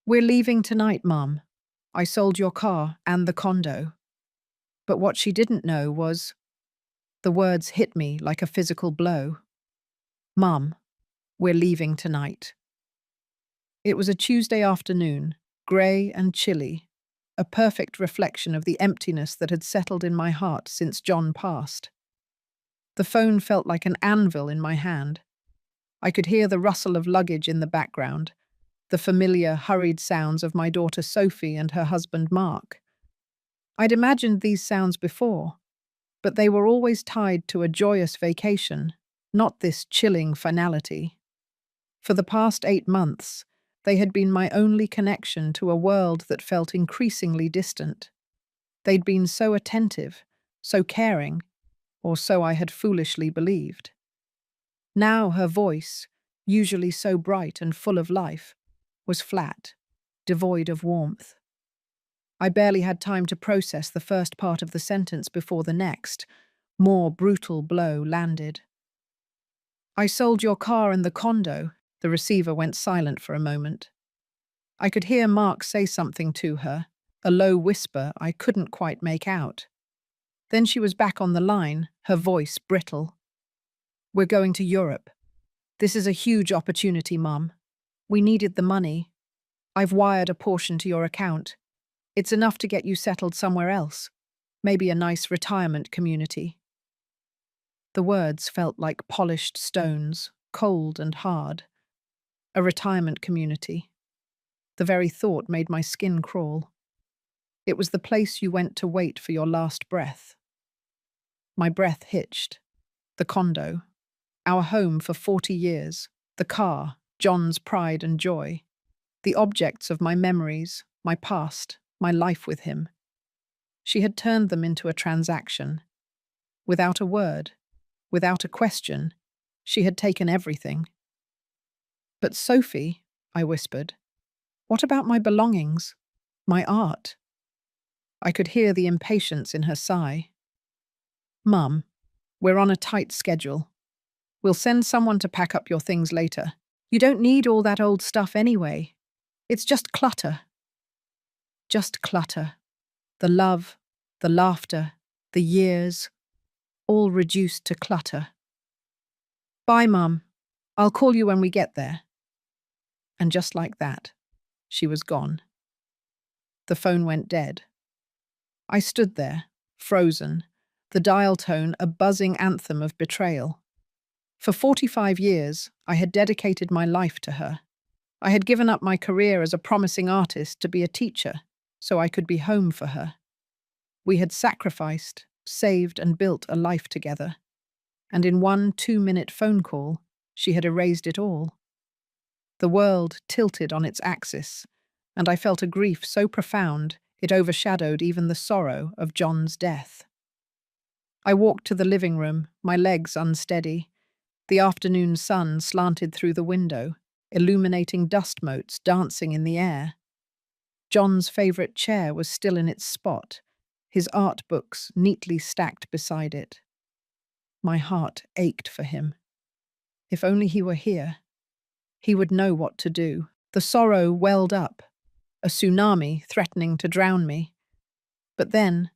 We're leaving tonight, Mum. I sold your car and the condo. But what she didn't know was the words hit me like a physical blow. Mum, we're leaving tonight. It was a Tuesday afternoon, grey and chilly, a perfect reflection of the emptiness that had settled in my heart since John passed. The phone felt like an anvil in my hand. I could hear the rustle of luggage in the background, the familiar, hurried sounds of my daughter Sophie and her husband Mark. I'd imagined these sounds before, but they were always tied to a joyous vacation, not this chilling finality. For the past 8 months, they had been my only connection to a world that felt increasingly distant. They'd been so attentive, so caring, or so I had foolishly believed. Now her voice, usually so bright and full of life, was flat, devoid of warmth. I barely had time to process the first part of the sentence before the next, more brutal blow landed. I sold your car and the condo. The receiver went silent for a moment. I could hear Mark say something to her, a low whisper I couldn't quite make out. Then she was back on the line, her voice brittle. We're going to Europe. This is a huge opportunity, Mum. We needed the money. I've wired a portion to your account. It's enough to get you settled somewhere else, maybe a nice retirement community. The words felt like polished stones, cold and hard. A retirement community. The very thought made my skin crawl. It was the place you went to wait for your last breath. My breath hitched. The condo. Our home for 40 years. The car, John's pride and joy. The objects of my memories, my past, my life with him. She had turned them into a transaction. Without a word, without a question, she had taken everything. But Sophie, I whispered, what about my belongings? My art? I could hear the impatience in her sigh. Mum, we're on a tight schedule. We'll send someone to pack up your things later. You don't need all that old stuff anyway. It's just clutter. Just clutter. The love, the laughter, the years, all reduced to clutter. Bye, Mum. I'll call you when we get there. And just like that, she was gone. The phone went dead. I stood there, frozen, the dial tone a buzzing anthem of betrayal. For 45 years, I had dedicated my life to her. I had given up my career as a promising artist to be a teacher, so I could be home for her. We had sacrificed, saved, and built a life together. And in one 2-minute phone call, she had erased it all. The world tilted on its axis, and I felt a grief so profound it overshadowed even the sorrow of John's death. I walked to the living room, my legs unsteady. The afternoon sun slanted through the window, illuminating dust motes dancing in the air. John's favourite chair was still in its spot, his art books neatly stacked beside it. My heart ached for him. If only he were here. He would know what to do. The sorrow welled up, a tsunami threatening to drown me. But then,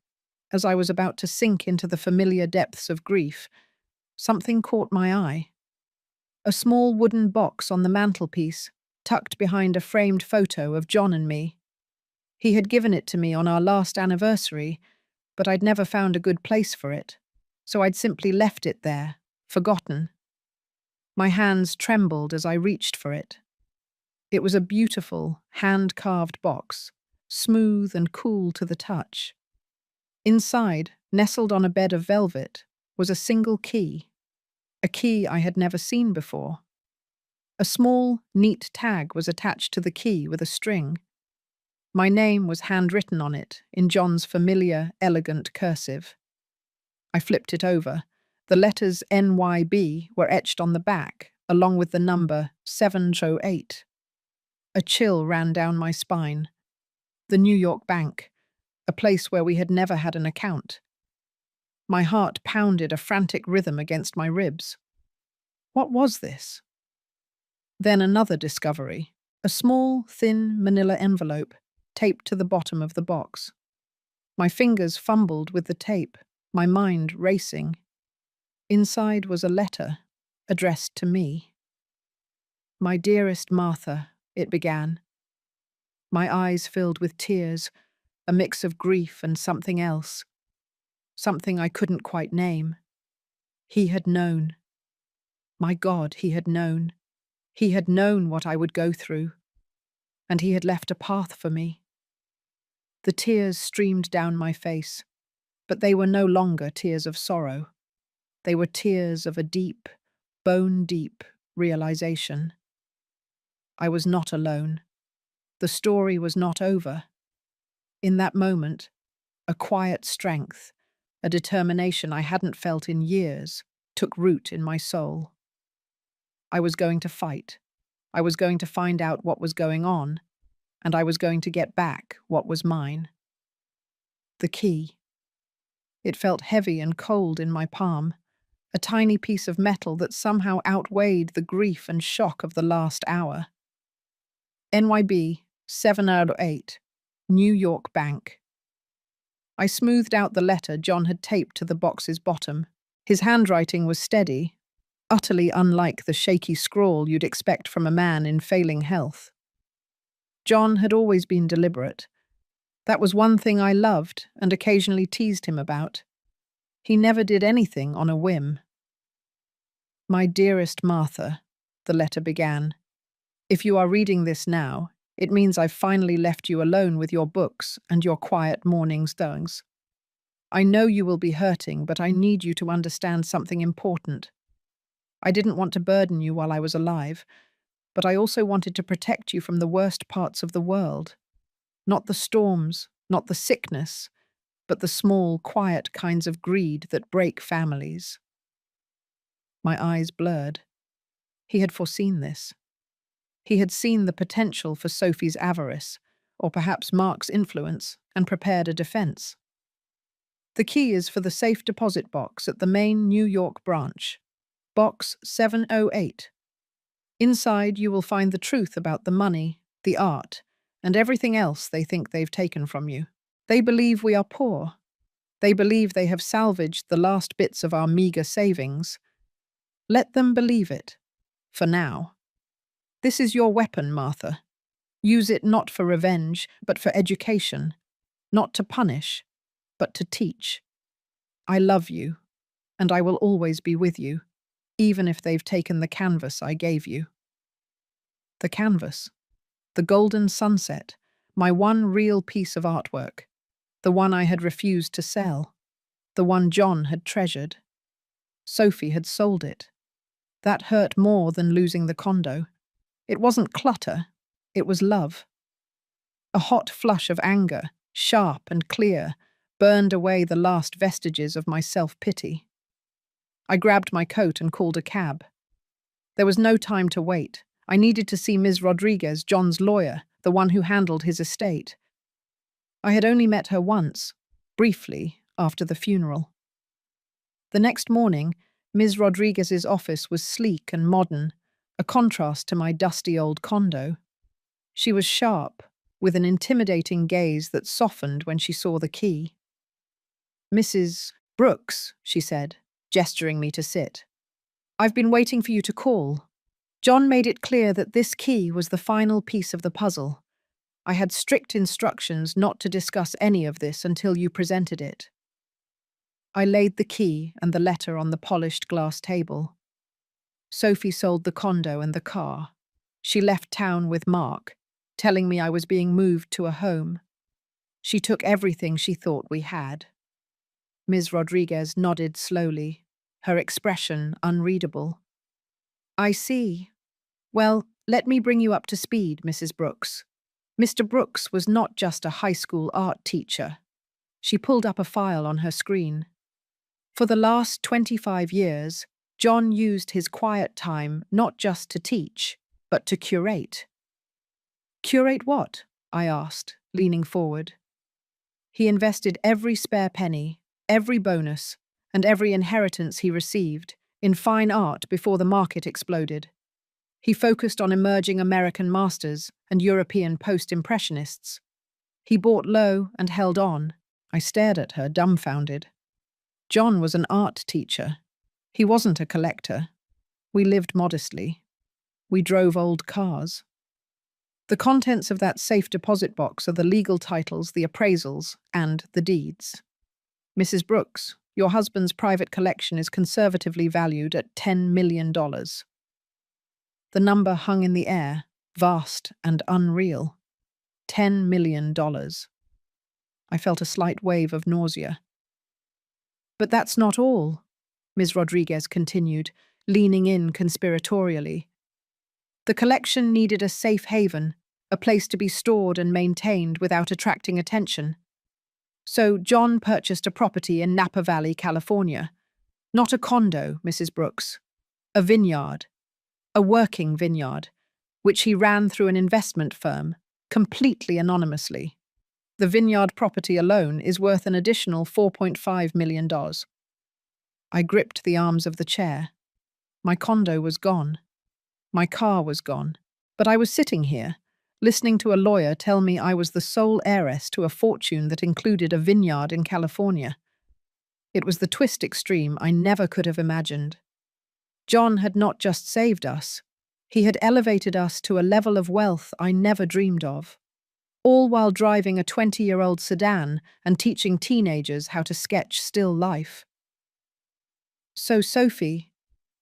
as I was about to sink into the familiar depths of grief, something caught my eye. A small wooden box on the mantelpiece, tucked behind a framed photo of John and me. He had given it to me on our last anniversary, but I'd never found a good place for it, so I'd simply left it there, forgotten. My hands trembled as I reached for it. It was a beautiful, hand-carved box, smooth and cool to the touch. Inside, nestled on a bed of velvet, was a single key, a key I had never seen before. A small, neat tag was attached to the key with a string. My name was handwritten on it, in John's familiar, elegant cursive. I flipped it over. The letters NYB were etched on the back, along with the number 708. A chill ran down my spine. The New York Bank, a place where we had never had an account. My heart pounded a frantic rhythm against my ribs. What was this? Then another discovery. A small, thin manila envelope taped to the bottom of the box. My fingers fumbled with the tape, my mind racing. Inside was a letter, addressed to me. "My dearest Martha," it began. My eyes filled with tears, a mix of grief and something else. Something I couldn't quite name. He had known. My God, he had known. He had known what I would go through. And he had left a path for me. The tears streamed down my face, but they were no longer tears of sorrow. They were tears of a deep, bone-deep realization. I was not alone. The story was not over. In that moment, a quiet strength, a determination I hadn't felt in years, took root in my soul. I was going to fight. I was going to find out what was going on, and I was going to get back what was mine. The key. It felt heavy and cold in my palm, a tiny piece of metal that somehow outweighed the grief and shock of the last hour. NYB 708, New York Bank. I smoothed out the letter John had taped to the box's bottom. His handwriting was steady, utterly unlike the shaky scrawl you'd expect from a man in failing health. John had always been deliberate. That was one thing I loved and occasionally teased him about. He never did anything on a whim. "My dearest Martha," the letter began. "If you are reading this now, it means I've finally left you alone with your books and your quiet morning's things. I know you will be hurting, but I need you to understand something important. I didn't want to burden you while I was alive, but I also wanted to protect you from the worst parts of the world. Not the storms, not the sickness, but the small, quiet kinds of greed that break families." My eyes blurred. He had foreseen this. He had seen the potential for Sophie's avarice, or perhaps Mark's influence, and prepared a defense. "The key is for the safe deposit box at the main New York branch, box 708. Inside you will find the truth about the money, the art, and everything else they think they've taken from you. They believe we are poor. They believe they have salvaged the last bits of our meager savings. Let them believe it, for now. This is your weapon, Martha. Use it not for revenge, but for education. Not to punish, but to teach. I love you, and I will always be with you, even if they've taken the canvas I gave you." The canvas. The golden sunset. My one real piece of artwork. The one I had refused to sell. The one John had treasured. Sophie had sold it. That hurt more than losing the condo. It wasn't clutter, it was love. A hot flush of anger, sharp and clear, burned away the last vestiges of my self-pity. I grabbed my coat and called a cab. There was no time to wait. I needed to see Ms. Rodriguez, John's lawyer, the one who handled his estate. I had only met her once, briefly, after the funeral. The next morning, Ms. Rodriguez's office was sleek and modern, a contrast to my dusty old condo. She was sharp, with an intimidating gaze that softened when she saw the key. "Mrs. Brooks," she said, gesturing me to sit. "I've been waiting for you to call." John made it clear that this key was the final piece of the puzzle. I had strict instructions not to discuss any of this until you presented it. I laid the key and the letter on the polished glass table. Sophie sold the condo and the car. She left town with Mark, telling me I was being moved to a home. She took everything she thought we had. Ms. Rodriguez nodded slowly, her expression unreadable. "I see. Well, let me bring you up to speed, Mrs. Brooks. Mr. Brooks was not just a high school art teacher." She pulled up a file on her screen. "For the last 25 years, John used his quiet time not just to teach, but to curate." "Curate what?" I asked, leaning forward. "He invested every spare penny, every bonus, and every inheritance he received in fine art before the market exploded. He focused on emerging American masters and European post-impressionists. He bought low and held on. I stared at her, dumbfounded. John was an art teacher. He wasn't a collector. We lived modestly. We drove old cars. The contents of that safe deposit box are the legal titles, the appraisals, and the deeds. Mrs. Brooks, your husband's private collection is conservatively valued at $10 million. The number hung in the air, vast and unreal. $10 million. I felt a slight wave of nausea. But that's not all, Ms. Rodriguez continued, leaning in conspiratorially. The collection needed a safe haven, a place to be stored and maintained without attracting attention. So John purchased a property in Napa Valley, California. Not a condo, Mrs. Brooks. A vineyard. A working vineyard, which he ran through an investment firm, completely anonymously. The vineyard property alone is worth an additional $4.5 million. I gripped the arms of the chair. My condo was gone. My car was gone. But I was sitting here, listening to a lawyer tell me I was the sole heiress to a fortune that included a vineyard in California. It was the twist extreme I never could have imagined. John had not just saved us, he had elevated us to a level of wealth I never dreamed of, all while driving a 20-year-old sedan and teaching teenagers how to sketch still life. So Sophie,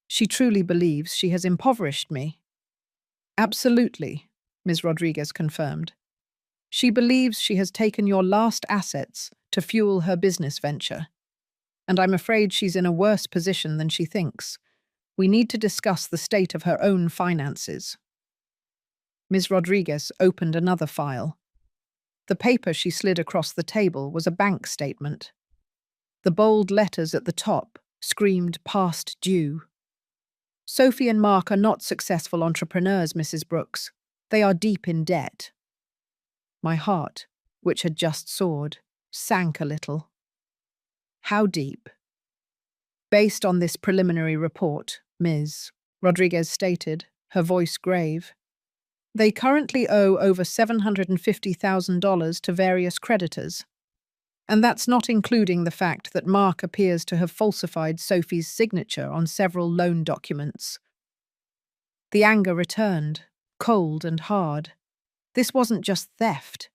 she truly believes she has impoverished me. Absolutely, Ms. Rodriguez confirmed. She believes she has taken your last assets to fuel her business venture. And I'm afraid she's in a worse position than she thinks. We need to discuss the state of her own finances. Ms. Rodriguez opened another file. The paper she slid across the table was a bank statement. The bold letters at the top screamed past due. Sophie and Mark are not successful entrepreneurs, Mrs. Brooks. They are deep in debt. My heart, which had just soared, sank a little. How deep? Based on this preliminary report, Ms. Rodriguez stated, her voice grave, they currently owe over $750,000 to various creditors. And that's not including the fact that Mark appears to have falsified Sophie's signature on several loan documents. The anger returned, cold and hard. This wasn't just theft.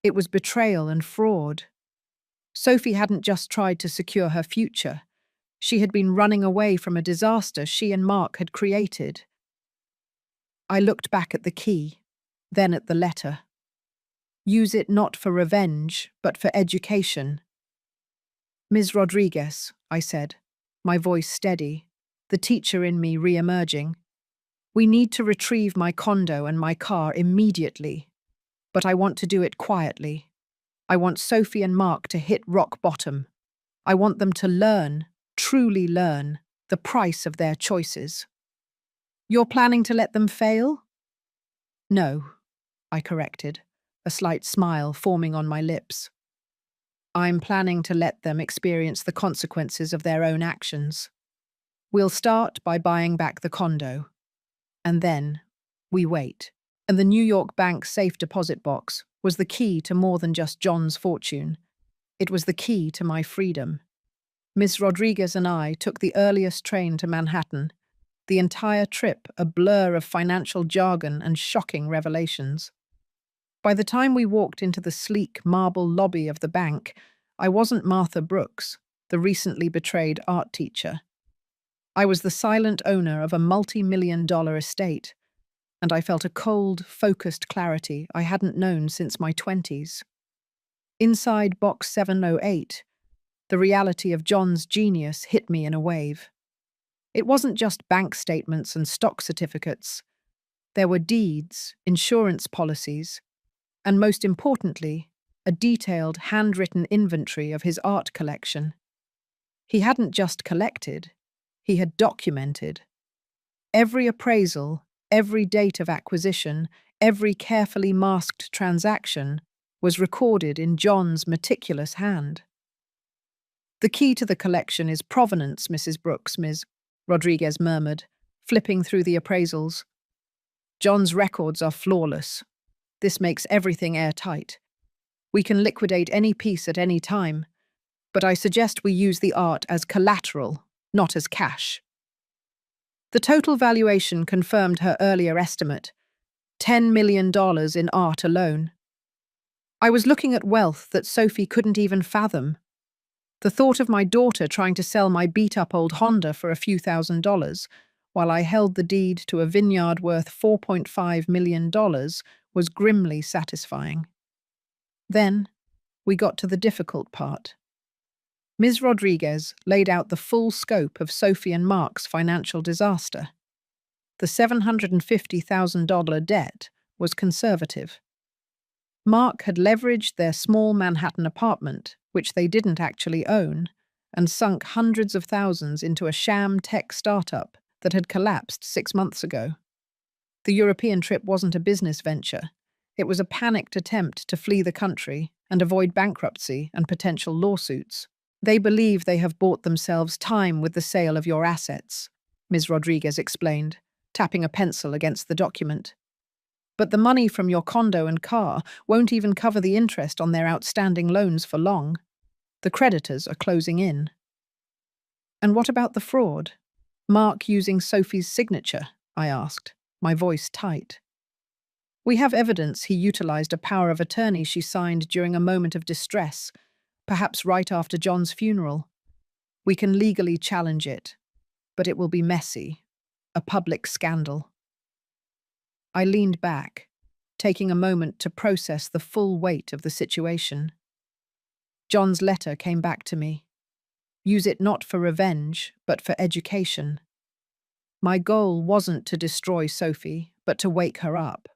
It was betrayal and fraud. Sophie hadn't just tried to secure her future. She had been running away from a disaster she and Mark had created. I looked back at the key, then at the letter. Use it not for revenge, but for education. Ms. Rodriguez, I said, my voice steady, the teacher in me re-emerging. We need to retrieve my condo and my car immediately, but I want to do it quietly. I want Sophie and Mark to hit rock bottom. I want them to learn, truly learn, the price of their choices. You're planning to let them fail? No, I corrected, a slight smile forming on my lips. I'm planning to let them experience the consequences of their own actions. We'll start by buying back the condo. And then, we wait. And the New York Bank safe deposit box was the key to more than just John's fortune. It was the key to my freedom. Miss Rodriguez and I took the earliest train to Manhattan, the entire trip a blur of financial jargon and shocking revelations. By the time we walked into the sleek marble lobby of the bank, I wasn't Martha Brooks, the recently betrayed art teacher. I was the silent owner of a multi-million-dollar estate, and I felt a cold, focused clarity I hadn't known since my 20s. Inside Box 708, the reality of John's genius hit me in a wave. It wasn't just bank statements and stock certificates. There were deeds, insurance policies, and most importantly, a detailed, handwritten inventory of his art collection. He hadn't just collected, he had documented. Every appraisal, every date of acquisition, every carefully masked transaction was recorded in John's meticulous hand. The key to the collection is provenance, Mrs. Brooks, Ms. Rodriguez murmured, flipping through the appraisals. John's records are flawless. This makes everything airtight. We can liquidate any piece at any time, but I suggest we use the art as collateral, not as cash. The total valuation confirmed her earlier estimate, $10 million in art alone. I was looking at wealth that Sophie couldn't even fathom. The thought of my daughter trying to sell my beat-up old Honda for a few $1,000s, while I held the deed to a vineyard worth $4.5 million, was grimly satisfying. Then, we got to the difficult part. Ms. Rodriguez laid out the full scope of Sophie and Mark's financial disaster. The $750,000 debt was conservative. Mark had leveraged their small Manhattan apartment, which they didn't actually own, and sunk hundreds of thousands into a sham tech startup that had collapsed 6 months ago. The European trip wasn't a business venture. It was a panicked attempt to flee the country and avoid bankruptcy and potential lawsuits. They believe they have bought themselves time with the sale of your assets, Ms. Rodriguez explained, tapping a pencil against the document. But the money from your condo and car won't even cover the interest on their outstanding loans for long. The creditors are closing in. And what about the fraud? Mark using Sophie's signature, I asked, my voice tight. We have evidence he utilized a power of attorney she signed during a moment of distress, perhaps right after John's funeral. We can legally challenge it, but it will be messy, a public scandal. I leaned back, taking a moment to process the full weight of the situation. John's letter came back to me. Use it not for revenge, but for education. My goal wasn't to destroy Sophie, but to wake her up.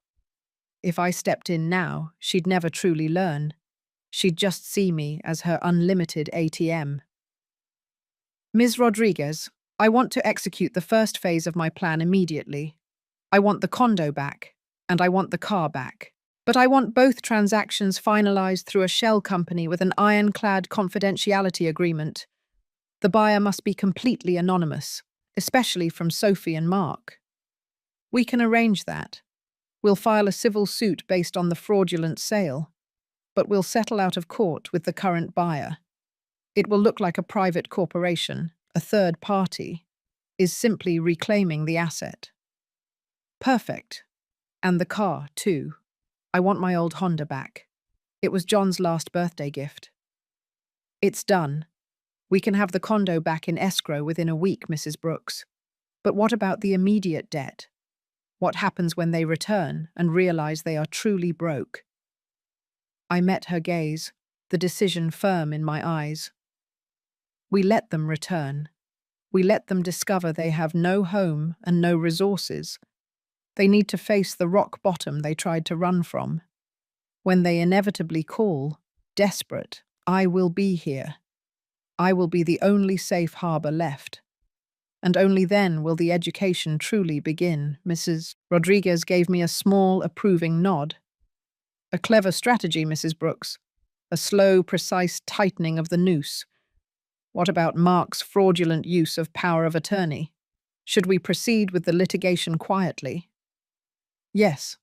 If I stepped in now, she'd never truly learn. She'd just see me as her unlimited ATM. Ms. Rodriguez, I want to execute the first phase of my plan immediately. I want the condo back, and I want the car back. But I want both transactions finalized through a shell company with an ironclad confidentiality agreement. The buyer must be completely anonymous, especially from Sophie and Mark. We can arrange that. We'll file a civil suit based on the fraudulent sale, but we'll settle out of court with the current buyer. It will look like a private corporation, a third party, is simply reclaiming the asset. Perfect. And the car, too. I want my old Honda back. It was John's last birthday gift. It's done. We can have the condo back in escrow within a week, Mrs. Brooks. But what about the immediate debt? What happens when they return and realize they are truly broke? I met her gaze, the decision firm in my eyes. We let them return. We let them discover they have no home and no resources. They need to face the rock bottom they tried to run from. When they inevitably call, desperate, I will be here. I will be the only safe harbor left. And only then will the education truly begin. Mrs. Rodriguez gave me a small, approving nod. A clever strategy, Mrs. Brooks. A slow, precise tightening of the noose. What about Mark's fraudulent use of power of attorney? Should we proceed with the litigation quietly? Yes.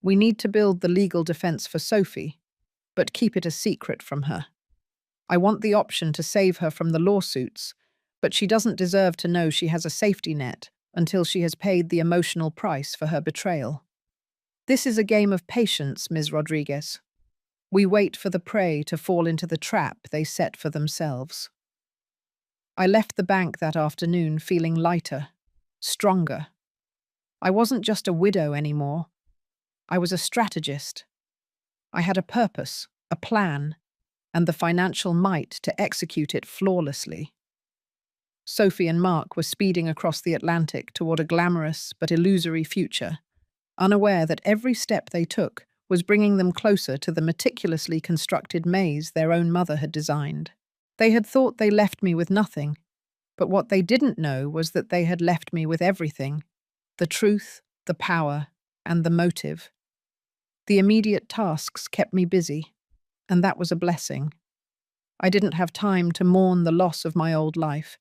We need to build the legal defense for Sophie, but keep it a secret from her. I want the option to save her from the lawsuits, but she doesn't deserve to know she has a safety net until she has paid the emotional price for her betrayal. This is a game of patience, Ms. Rodriguez. We wait for the prey to fall into the trap they set for themselves. I left the bank that afternoon feeling lighter, stronger. I wasn't just a widow anymore. I was a strategist. I had a purpose, a plan, and the financial might to execute it flawlessly. Sophie and Mark were speeding across the Atlantic toward a glamorous but illusory future, unaware that every step they took was bringing them closer to the meticulously constructed maze their own mother had designed. They had thought they left me with nothing, but what they didn't know was that they had left me with everything: the truth, the power, and the motive. The immediate tasks kept me busy, and that was a blessing. I didn't have time to mourn the loss of my old life,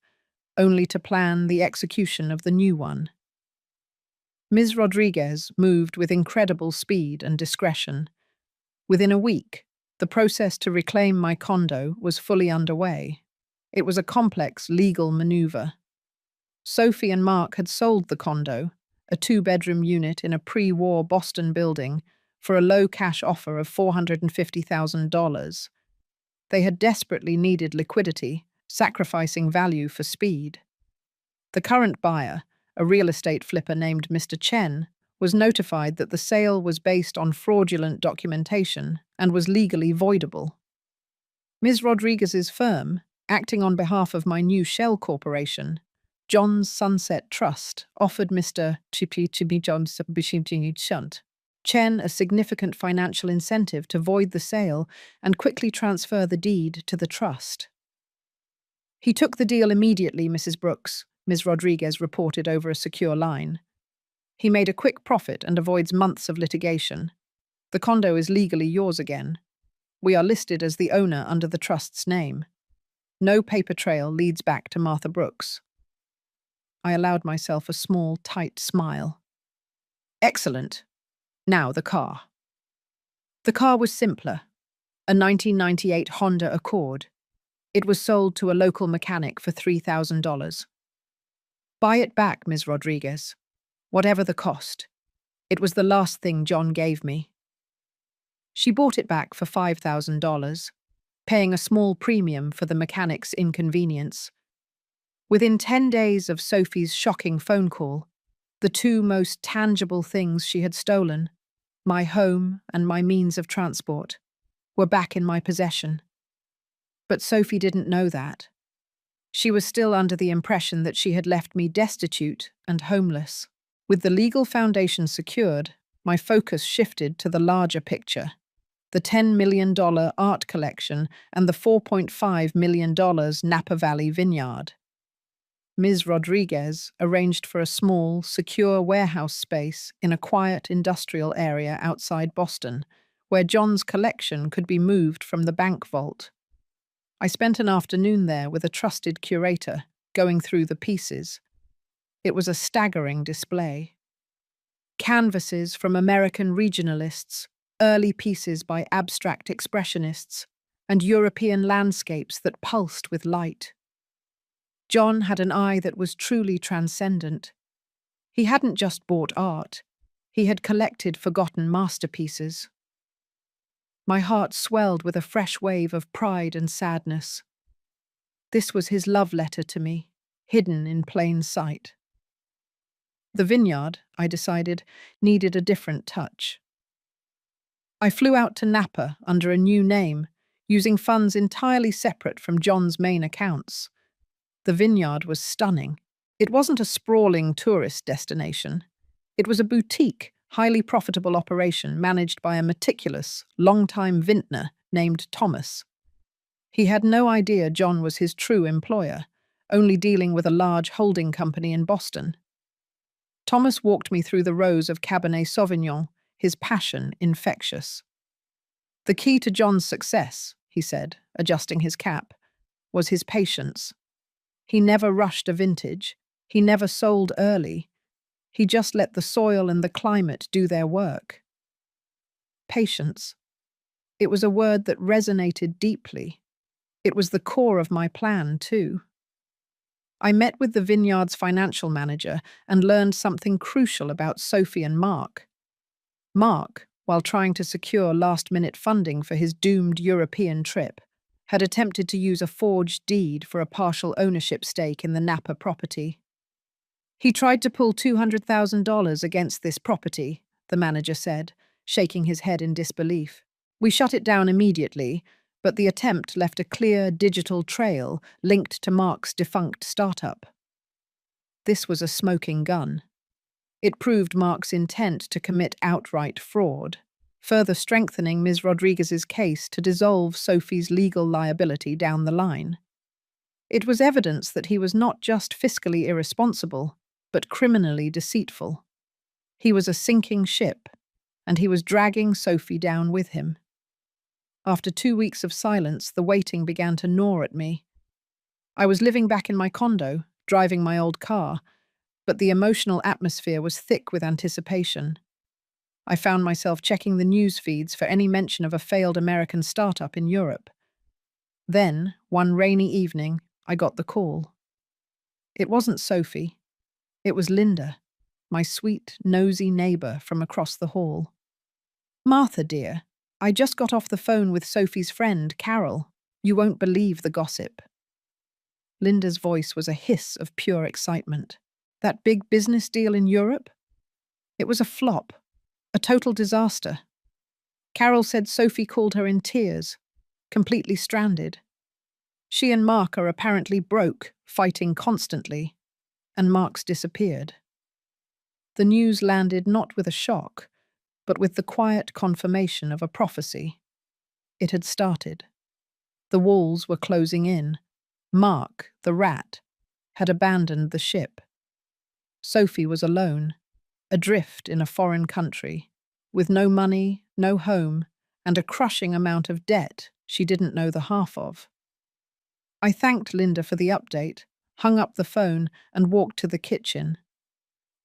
only to plan the execution of the new one. Ms. Rodriguez moved with incredible speed and discretion. Within a week, the process to reclaim my condo was fully underway. It was a complex legal maneuver. Sophie and Mark had sold the condo, a two-bedroom unit in a pre-war Boston building, for a low cash offer of $450,000. They had desperately needed liquidity, sacrificing value for speed. The current buyer, a real estate flipper named Mr. Chen, was notified that the sale was based on fraudulent documentation and was legally voidable. Ms. Rodriguez's firm, acting on behalf of my new shell corporation, John's Sunset Trust, offered Mr. Chen a significant financial incentive to void the sale and quickly transfer the deed to the trust. He took the deal immediately, Mrs. Brooks, Ms. Rodriguez reported over a secure line. He made a quick profit and avoids months of litigation. The condo is legally yours again. We are listed as the owner under the trust's name. No paper trail leads back to Martha Brooks. I allowed myself a small, tight smile. Excellent. Now the car. The car was simpler. A 1998 Honda Accord. It was sold to a local mechanic for $3,000. Buy it back, Ms. Rodriguez. Whatever the cost. It was the last thing John gave me. She bought it back for $5,000, paying a small premium for the mechanic's inconvenience. Within 10 days of Sophie's shocking phone call, the two most tangible things she had stolen, my home and my means of transport, were back in my possession. But Sophie didn't know that. She was still under the impression that she had left me destitute and homeless. With the legal foundation secured, my focus shifted to the larger picture. The $10 million art collection and the $4.5 million Napa Valley vineyard. Ms. Rodriguez arranged for a small, secure warehouse space in a quiet industrial area outside Boston, where John's collection could be moved from the bank vault. I spent an afternoon there with a trusted curator, going through the pieces. It was a staggering display. Canvases from American regionalists, early pieces by abstract expressionists, and European landscapes that pulsed with light. John had an eye that was truly transcendent. He hadn't just bought art, he had collected forgotten masterpieces. My heart swelled with a fresh wave of pride and sadness. This was his love letter to me, hidden in plain sight. The vineyard, I decided, needed a different touch. I flew out to Napa under a new name, using funds entirely separate from John's main accounts. The vineyard was stunning. It wasn't a sprawling tourist destination. It was a boutique, highly profitable operation managed by a meticulous, long-time vintner named Thomas. He had no idea John was his true employer, only dealing with a large holding company in Boston. Thomas walked me through the rows of Cabernet Sauvignon, his passion infectious. The key to John's success, he said, adjusting his cap, was his patience. He never rushed a vintage. He never sold early. He just let the soil and the climate do their work. Patience. It was a word that resonated deeply. It was the core of my plan, too. I met with the vineyard's financial manager and learned something crucial about Sophie and Mark. Mark, while trying to secure last-minute funding for his doomed European trip, had attempted to use a forged deed for a partial ownership stake in the Napa property. He tried to pull $200,000 against this property, the manager said, shaking his head in disbelief. We shut it down immediately, but the attempt left a clear digital trail linked to Mark's defunct startup. This was a smoking gun. It proved Mark's intent to commit outright fraud, further strengthening Ms. Rodriguez's case to dissolve Sophie's legal liability down the line. It was evidence that he was not just fiscally irresponsible, but criminally deceitful. He was a sinking ship, and he was dragging Sophie down with him. After 2 weeks of silence, the waiting began to gnaw at me. I was living back in my condo, driving my old car, but the emotional atmosphere was thick with anticipation. I found myself checking the news feeds for any mention of a failed American startup in Europe. Then, one rainy evening, I got the call. It wasn't Sophie. It was Linda, my sweet, nosy neighbour from across the hall. "Martha, dear, I just got off the phone with Sophie's friend, Carol. You won't believe the gossip." Linda's voice was a hiss of pure excitement. "That big business deal in Europe? It was a flop, a total disaster. Carol said Sophie called her in tears, completely stranded. She and Mark are apparently broke, fighting constantly, and Mark's disappeared." The news landed not with a shock, but with the quiet confirmation of a prophecy. It had started. The walls were closing in. Mark, the rat, had abandoned the ship. Sophie was alone, adrift in a foreign country, with no money, no home, and a crushing amount of debt she didn't know the half of. I thanked Linda for the update, hung up the phone, and walked to the kitchen.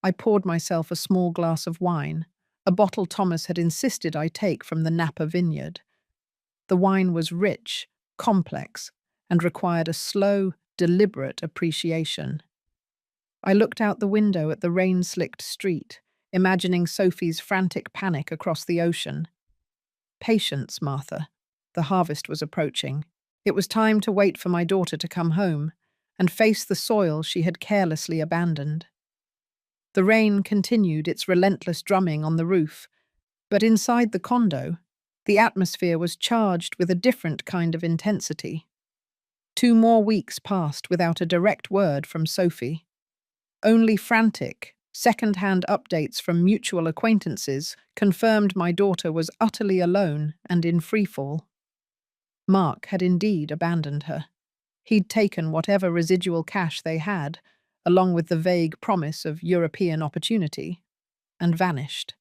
I poured myself a small glass of wine, a bottle Thomas had insisted I take from the Napa vineyard. The wine was rich, complex, and required a slow, deliberate appreciation. I looked out the window at the rain-slicked street, imagining Sophie's frantic panic across the ocean. Patience, Martha. The harvest was approaching. It was time to wait for my daughter to come home and face the soil she had carelessly abandoned. The rain continued its relentless drumming on the roof, but inside the condo, the atmosphere was charged with a different kind of intensity. 2 more weeks passed without a direct word from Sophie. Only frantic, second-hand updates from mutual acquaintances confirmed my daughter was utterly alone and in freefall. Mark had indeed abandoned her. He'd taken whatever residual cash they had, along with the vague promise of European opportunity, and vanished.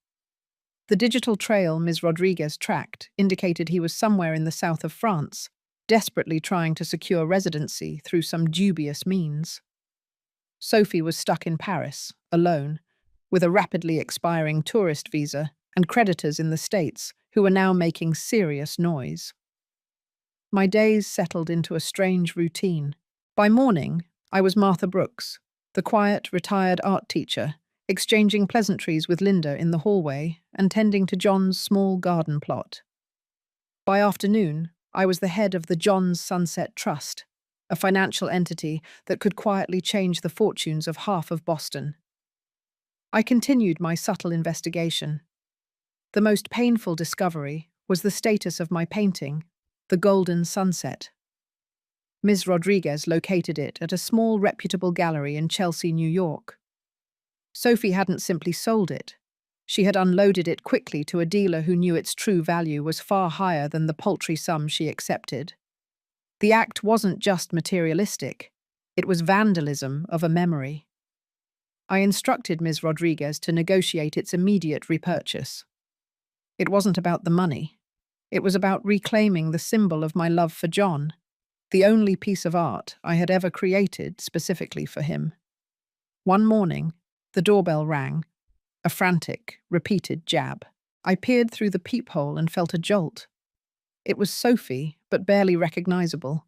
The digital trail Ms. Rodriguez tracked indicated he was somewhere in the south of France, desperately trying to secure residency through some dubious means. Sophie was stuck in Paris, alone, with a rapidly expiring tourist visa and creditors in the States who were now making serious noise. My days settled into a strange routine. By morning, I was Martha Brooks, the quiet, retired art teacher, exchanging pleasantries with Linda in the hallway and tending to John's small garden plot. By afternoon, I was the head of the John's Sunset Trust, a financial entity that could quietly change the fortunes of half of Boston. I continued my subtle investigation. The most painful discovery was the status of my painting, The Golden Sunset. Ms. Rodriguez located it at a small, reputable gallery in Chelsea, New York. Sophie hadn't simply sold it. She had unloaded it quickly to a dealer who knew its true value was far higher than the paltry sum she accepted. The act wasn't just materialistic. It was vandalism of a memory. I instructed Ms. Rodriguez to negotiate its immediate repurchase. It wasn't about the money. It was about reclaiming the symbol of my love for John, the only piece of art I had ever created specifically for him. One morning, the doorbell rang, a frantic, repeated jab. I peered through the peephole and felt a jolt. It was Sophie, but barely recognizable.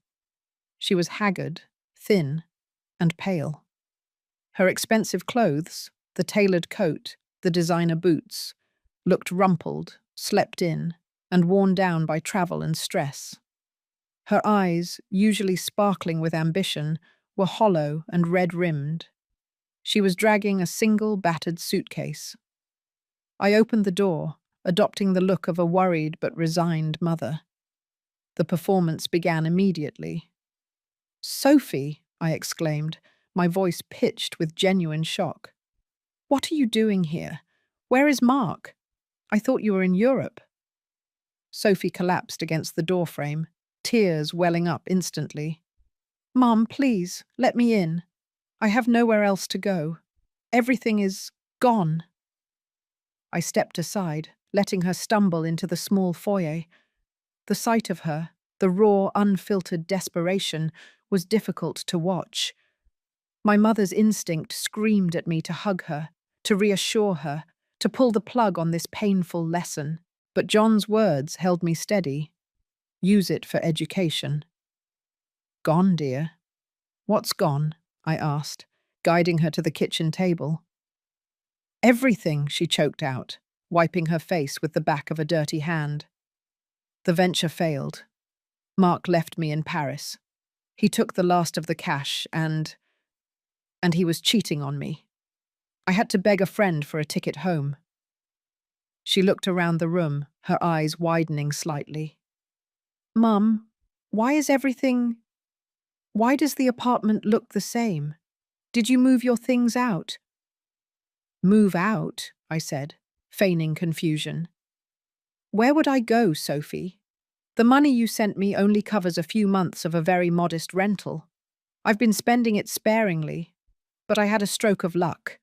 She was haggard, thin, and pale. Her expensive clothes, the tailored coat, the designer boots, looked rumpled, slept in, and worn down by travel and stress. Her eyes, usually sparkling with ambition, were hollow and red-rimmed. She was dragging a single battered suitcase. I opened the door, adopting the look of a worried but resigned mother. The performance began immediately. "Sophie," I exclaimed, my voice pitched with genuine shock. "What are you doing here? Where is Mark? I thought you were in Europe." Sophie collapsed against the doorframe, tears welling up instantly. "Mom, please, let me in. I have nowhere else to go. Everything is gone." I stepped aside, letting her stumble into the small foyer. The sight of her, the raw, unfiltered desperation, was difficult to watch. My mother's instinct screamed at me to hug her, to reassure her, to pull the plug on this painful lesson. But John's words held me steady. Use it for education. Gone, dear. What's gone? I asked, guiding her to the kitchen table. Everything, she choked out, wiping her face with the back of a dirty hand. The venture failed. Mark left me in Paris. He took the last of the cash and he was cheating on me. I had to beg a friend for a ticket home. She looked around the room, her eyes widening slightly. Mum, why does the apartment look the same? Did you move your things out? Move out, I said, feigning confusion. Where would I go, Sophie? The money you sent me only covers a few months of a very modest rental. I've been spending it sparingly, but I had a stroke of luck.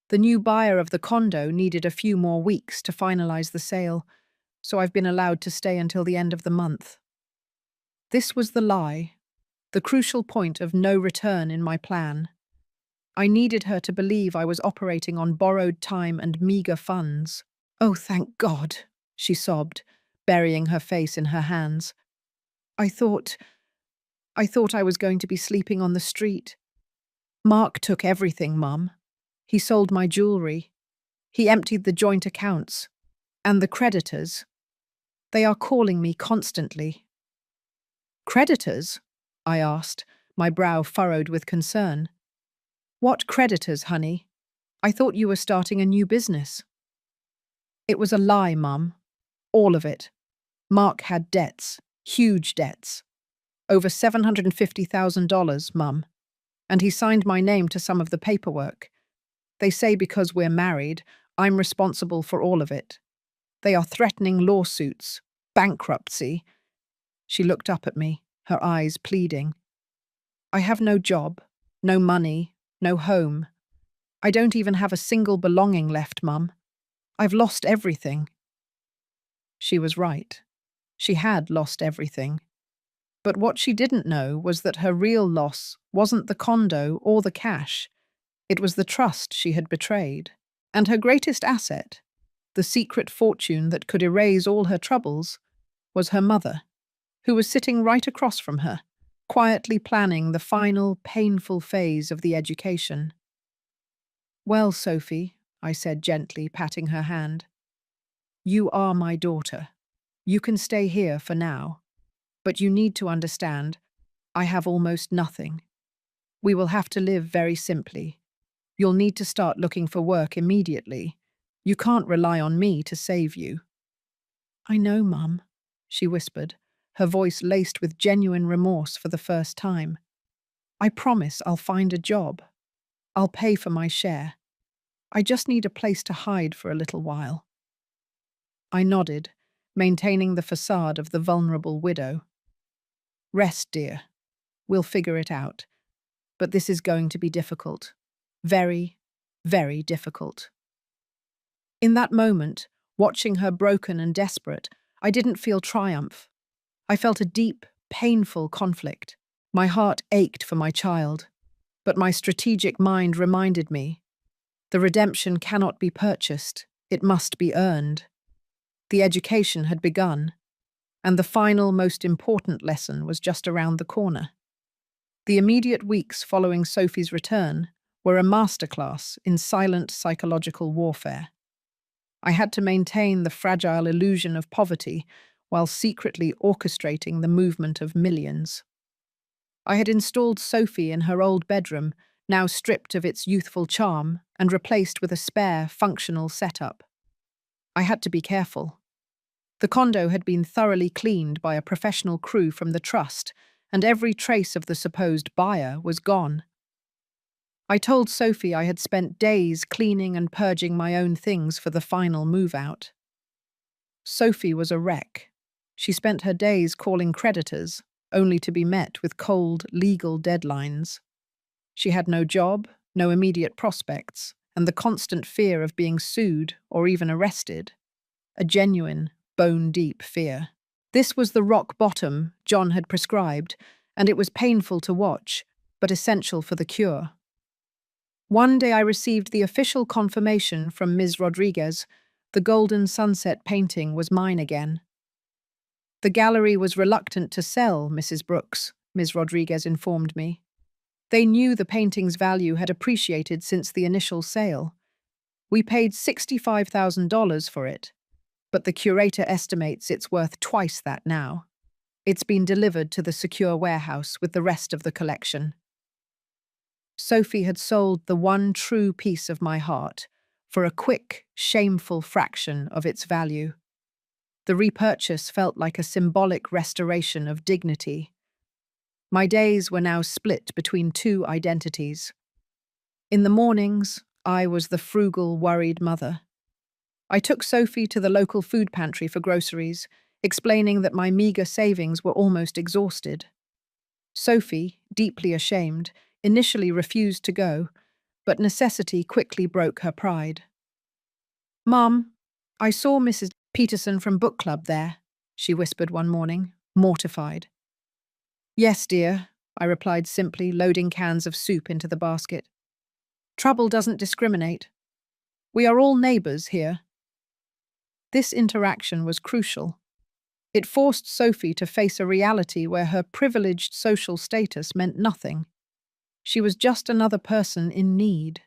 The new buyer of the condo needed a few more weeks to finalize the sale, so I've been allowed to stay until the end of the month. This was the lie, the crucial point of no return in my plan. I needed her to believe I was operating on borrowed time and meager funds. Oh, thank God, she sobbed, burying her face in her hands. I thought I was going to be sleeping on the street. Mark took everything, Mum. He sold my jewelry. He emptied the joint accounts. And the creditors. They are calling me constantly. Creditors? I asked, my brow furrowed with concern. What creditors, honey? I thought you were starting a new business. It was a lie, Mum. All of it. Mark had debts, huge debts. Over $750,000, Mum. And he signed my name to some of the paperwork. They say because we're married, I'm responsible for all of it. They are threatening lawsuits, bankruptcy. She looked up at me, her eyes pleading. I have no job, no money, no home. I don't even have a single belonging left, Mum. I've lost everything. She was right. She had lost everything. But what she didn't know was that her real loss wasn't the condo or the cash. It was the trust she had betrayed. And her greatest asset, the secret fortune that could erase all her troubles, was her mother, who was sitting right across from her, quietly planning the final, painful phase of the education. Well, Sophie, I said gently, patting her hand, you are my daughter. You can stay here for now. But you need to understand, I have almost nothing. We will have to live very simply. You'll need to start looking for work immediately. You can't rely on me to save you. I know, Mum, she whispered, her voice laced with genuine remorse for the first time. I promise I'll find a job. I'll pay for my share. I just need a place to hide for a little while. I nodded, maintaining the facade of the vulnerable widow. Rest, dear. We'll figure it out. But this is going to be difficult. Very, very difficult. In that moment, watching her broken and desperate, I didn't feel triumph. I felt a deep, painful conflict. My heart ached for my child, but my strategic mind reminded me, the redemption cannot be purchased, it must be earned. The education had begun, and the final, most important lesson was just around the corner. The immediate weeks following Sophie's return were a masterclass in silent psychological warfare. I had to maintain the fragile illusion of poverty while secretly orchestrating the movement of millions. I had installed Sophie in her old bedroom, now stripped of its youthful charm and replaced with a spare, functional setup. I had to be careful. The condo had been thoroughly cleaned by a professional crew from the trust, and every trace of the supposed buyer was gone. I told Sophie I had spent days cleaning and purging my own things for the final move-out. Sophie was a wreck. She spent her days calling creditors, only to be met with cold, legal deadlines. She had no job, no immediate prospects, and the constant fear of being sued or even arrested. A genuine, bone-deep fear. This was the rock bottom John had prescribed, and it was painful to watch, but essential for the cure. One day I received the official confirmation from Ms. Rodriguez. The golden sunset painting was mine again. The gallery was reluctant to sell, Mrs. Brooks, Ms. Rodriguez informed me. They knew the painting's value had appreciated since the initial sale. We paid $65,000 for it, but the curator estimates it's worth twice that now. It's been delivered to the secure warehouse with the rest of the collection. Sophie had sold the one true piece of my heart for a quick, shameful fraction of its value. The repurchase felt like a symbolic restoration of dignity. My days were now split between two identities. In the mornings, I was the frugal, worried mother. I took Sophie to the local food pantry for groceries, explaining that my meager savings were almost exhausted. Sophie, deeply ashamed, initially refused to go, but necessity quickly broke her pride. "Mum, I saw Mrs. Peterson from book club there," she whispered one morning, mortified. "Yes, dear," I replied simply, loading cans of soup into the basket. "Trouble doesn't discriminate. We are all neighbours here." This interaction was crucial. It forced Sophie to face a reality where her privileged social status meant nothing. She was just another person in need.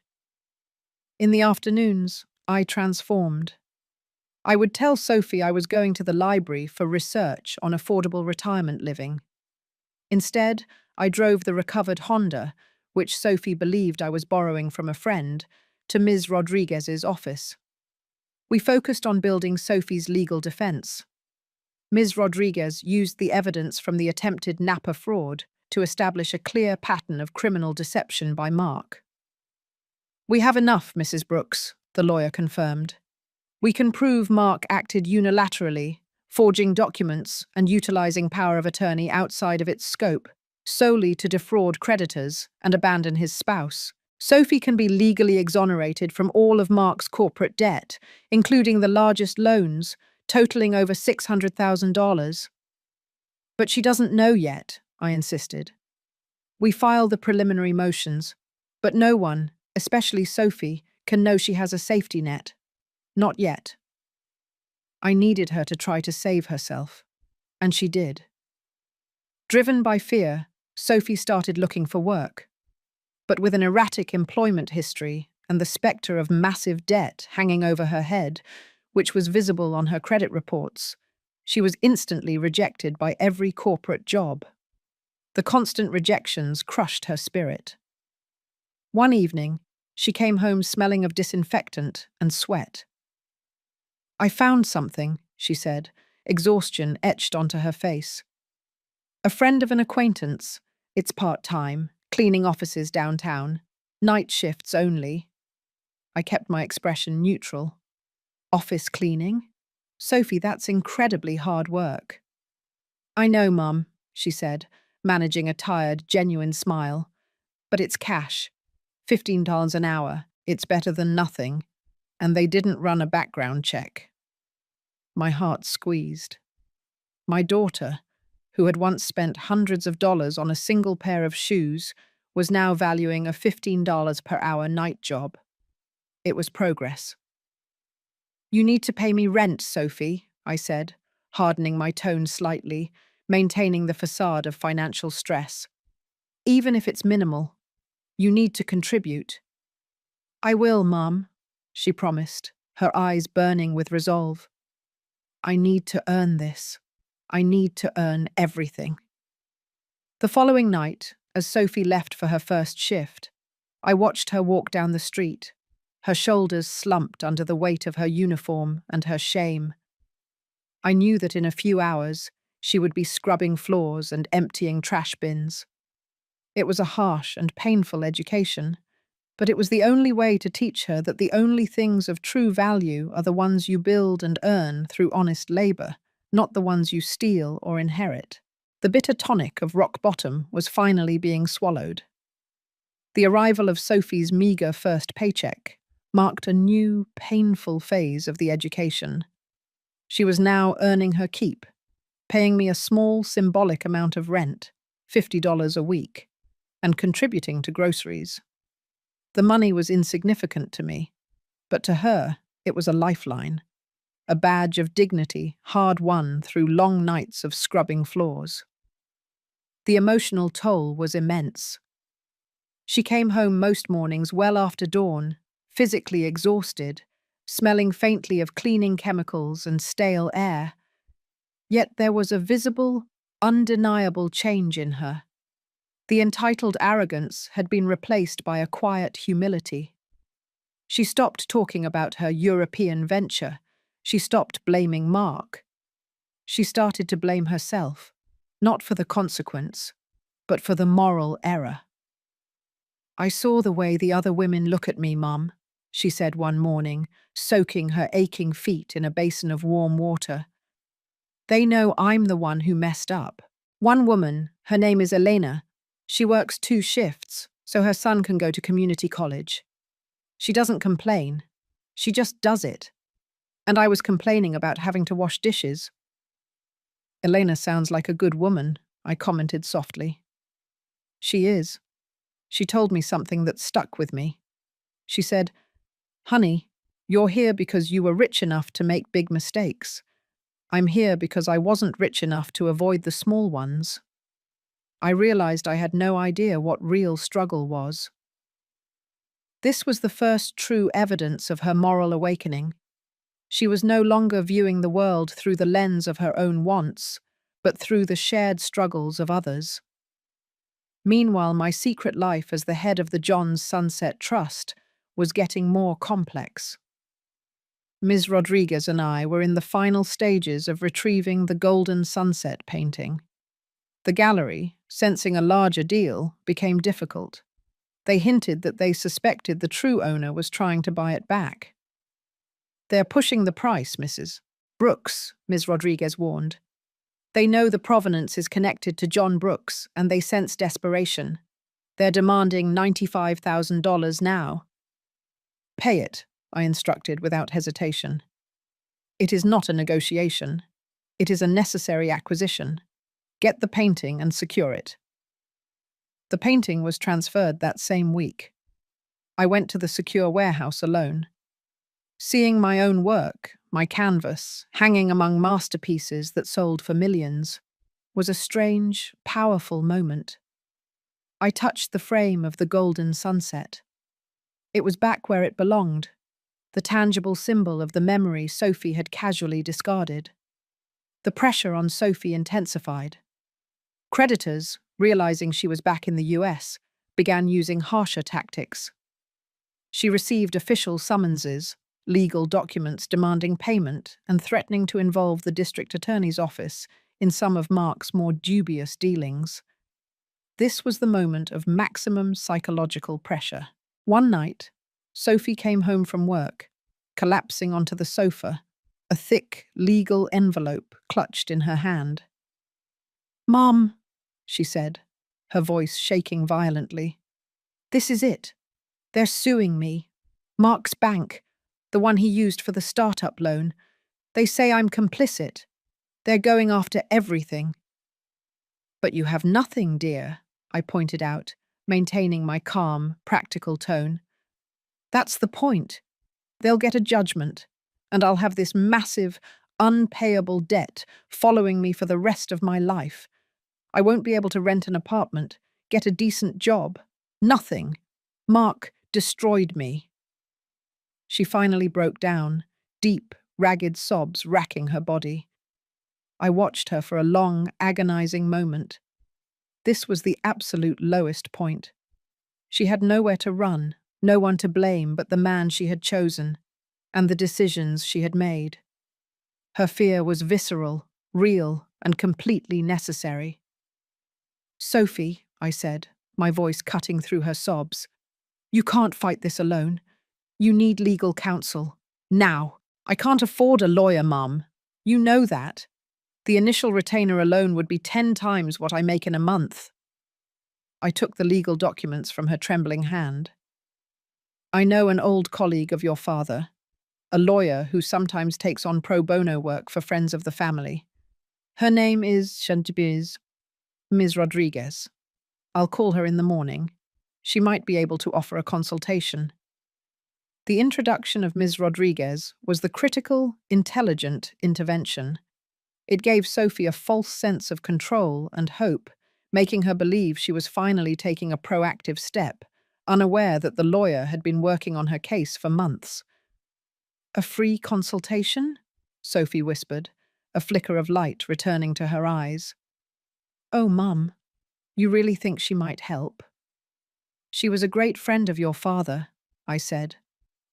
In the afternoons, I transformed. I would tell Sophie I was going to the library for research on affordable retirement living. Instead, I drove the recovered Honda, which Sophie believed I was borrowing from a friend, to Ms. Rodriguez's office. We focused on building Sophie's legal defense. Ms. Rodriguez used the evidence from the attempted Napa fraud to establish a clear pattern of criminal deception by Mark. "We have enough, Mrs. Brooks," the lawyer confirmed. "We can prove Mark acted unilaterally, forging documents and utilizing power of attorney outside of its scope, solely to defraud creditors and abandon his spouse. Sophie can be legally exonerated from all of Mark's corporate debt, including the largest loans, totaling over $600,000. "But she doesn't know yet," I insisted. "We file the preliminary motions, but no one, especially Sophie, can know she has a safety net. Not yet." I needed her to try to save herself, and she did. Driven by fear, Sophie started looking for work. But with an erratic employment history and the spectre of massive debt hanging over her head, which was visible on her credit reports, she was instantly rejected by every corporate job. The constant rejections crushed her spirit. One evening, she came home smelling of disinfectant and sweat. "I found something," she said, exhaustion etched onto her face. "A friend of an acquaintance. It's part-time, cleaning offices downtown. Night shifts only." I kept my expression neutral. "Office cleaning? Sophie, that's incredibly hard work." "I know, Mum," she said, managing a tired, genuine smile. "But it's cash. $15 an hour. It's better than nothing. And they didn't run a background check." My heart squeezed. My daughter, who had once spent hundreds of dollars on a single pair of shoes, was now valuing a $15 per hour night job. It was progress. "You need to pay me rent, Sophie," I said, hardening my tone slightly, maintaining the facade of financial stress. "Even if it's minimal, you need to contribute." "I will, Mum," she promised, her eyes burning with resolve. "I need to earn this. I need to earn everything." The following night, as Sophie left for her first shift, I watched her walk down the street, her shoulders slumped under the weight of her uniform and her shame. I knew that in a few hours, she would be scrubbing floors and emptying trash bins. It was a harsh and painful education, but it was the only way to teach her that the only things of true value are the ones you build and earn through honest labor, not the ones you steal or inherit. The bitter tonic of rock bottom was finally being swallowed. The arrival of Sophie's meager first paycheck marked a new, painful phase of the education. She was now earning her keep, paying me a small, symbolic amount of rent, $50 a week, and contributing to groceries. The money was insignificant to me, but to her, it was a lifeline, a badge of dignity hard-won through long nights of scrubbing floors. The emotional toll was immense. She came home most mornings well after dawn, physically exhausted, smelling faintly of cleaning chemicals and stale air. Yet there was a visible, undeniable change in her. The entitled arrogance had been replaced by a quiet humility. She stopped talking about her European venture. She stopped blaming Mark. She started to blame herself, not for the consequence, but for the moral error. "I saw the way the other women look at me, Mum," she said one morning, soaking her aching feet in a basin of warm water. "They know I'm the one who messed up. One woman, her name is Elena, she works 2 shifts, so her son can go to community college. She doesn't complain. She just does it. And I was complaining about having to wash dishes." "Elena sounds like a good woman," I commented softly. "She is. She told me something that stuck with me. She said, 'Honey, you're here because you were rich enough to make big mistakes. I'm here because I wasn't rich enough to avoid the small ones.' I realized I had no idea what real struggle was." This was the first true evidence of her moral awakening. She was no longer viewing the world through the lens of her own wants, but through the shared struggles of others. Meanwhile, my secret life as the head of the John's Sunset Trust was getting more complex. Ms. Rodriguez and I were in the final stages of retrieving the Golden Sunset painting. The gallery, sensing a larger deal, became difficult. They hinted that they suspected the true owner was trying to buy it back. "They're pushing the price, Mrs. Brooks," Ms. Rodriguez warned. "They know the provenance is connected to John Brooks, and they sense desperation. They're demanding $95,000 now." "Pay it," I instructed without hesitation. "It is not a negotiation. It is a necessary acquisition. Get the painting and secure it." The painting was transferred that same week. I went to the secure warehouse alone. Seeing my own work, my canvas, hanging among masterpieces that sold for millions, was a strange, powerful moment. I touched the frame of the Golden Sunset. It was back where it belonged, the tangible symbol of the memory Sophie had casually discarded. The pressure on Sophie intensified. Creditors, realizing she was back in the US, began using harsher tactics. She received official summonses, legal documents demanding payment and threatening to involve the district attorney's office in some of Mark's more dubious dealings. This was the moment of maximum psychological pressure. One night, Sophie came home from work, collapsing onto the sofa, a thick, legal envelope clutched in her hand. "Mom," she said, her voice shaking violently. "This is it. They're suing me. Mark's bank, the one he used for the startup loan. They say I'm complicit. They're going after everything." "But you have nothing, dear," I pointed out, maintaining my calm, practical tone. "That's the point. They'll get a judgment, and I'll have this massive, unpayable debt following me for the rest of my life. I won't be able to rent an apartment, get a decent job. Nothing. Mark destroyed me." She finally broke down, deep, ragged sobs racking her body. I watched her for a long, agonizing moment. This was the absolute lowest point. She had nowhere to run, no one to blame but the man she had chosen, and the decisions she had made. Her fear was visceral, real, and completely necessary. "Sophie," I said, my voice cutting through her sobs, "you can't fight this alone. You need legal counsel. Now. I can't afford a lawyer, Mum. You know that. The initial retainer alone would be 10 times what I make in a month." I took the legal documents from her trembling hand. "I know an old colleague of your father, a lawyer who sometimes takes on pro bono work for friends of the family. Her name is Ms. Rodriguez. I'll call her in the morning. She might be able to offer a consultation. The introduction of Ms. Rodriguez was the critical, intelligent intervention. It gave Sophie a false sense of control and hope, making her believe she was finally taking a proactive step, unaware that the lawyer had been working on her case for months. "A free consultation?" Sophie whispered, a flicker of light returning to her eyes. "Oh, Mum, you really think she might help?" "She was a great friend of your father," I said,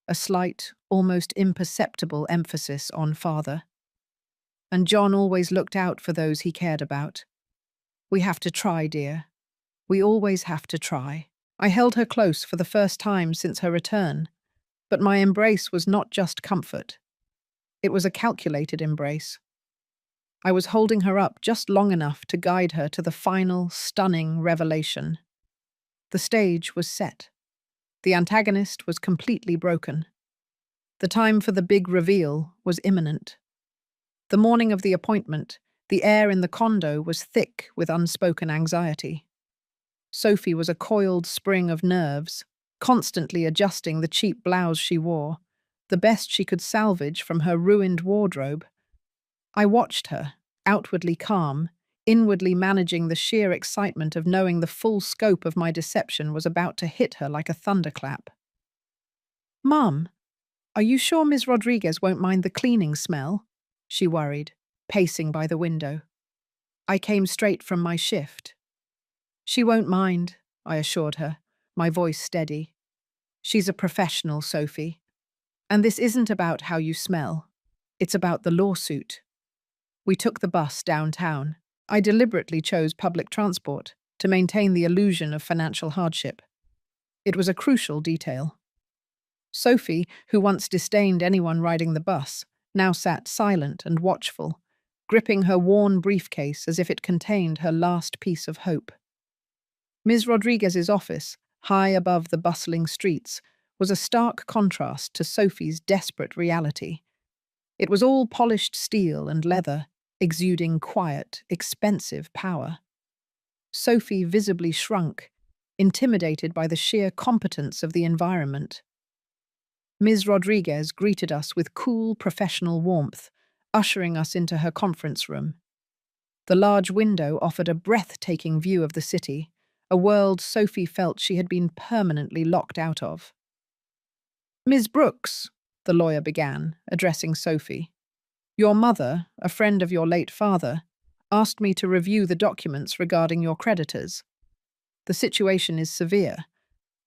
a slight, almost imperceptible emphasis on father. "And John always looked out for those he cared about. We have to try, dear. We always have to try." I held her close for the first time since her return, but my embrace was not just comfort. It was a calculated embrace. I was holding her up just long enough to guide her to the final, stunning revelation. The stage was set. The antagonist was completely broken. The time for the big reveal was imminent. The morning of the appointment, the air in the condo was thick with unspoken anxiety. Sophie was a coiled spring of nerves, constantly adjusting the cheap blouse she wore, the best she could salvage from her ruined wardrobe. I watched her, outwardly calm, inwardly managing the sheer excitement of knowing the full scope of my deception was about to hit her like a thunderclap. "Mum, are you sure Ms. Rodriguez won't mind the cleaning smell?" she worried, pacing by the window. I came straight from my shift. "She won't mind," I assured her, my voice steady. "She's a professional, Sophie. And this isn't about how you smell. It's about the lawsuit." We took the bus downtown. I deliberately chose public transport to maintain the illusion of financial hardship. It was a crucial detail. Sophie, who once disdained anyone riding the bus, now sat silent and watchful, gripping her worn briefcase as if it contained her last piece of hope. Ms. Rodriguez's office, high above the bustling streets, was a stark contrast to Sophie's desperate reality. It was all polished steel and leather, exuding quiet, expensive power. Sophie visibly shrunk, intimidated by the sheer competence of the environment. Ms. Rodriguez greeted us with cool, professional warmth, ushering us into her conference room. The large window offered a breathtaking view of the city, a world Sophie felt she had been permanently locked out of. "Ms. Brooks," the lawyer began, addressing Sophie, "your mother, a friend of your late father, asked me to review the documents regarding your creditors. The situation is severe.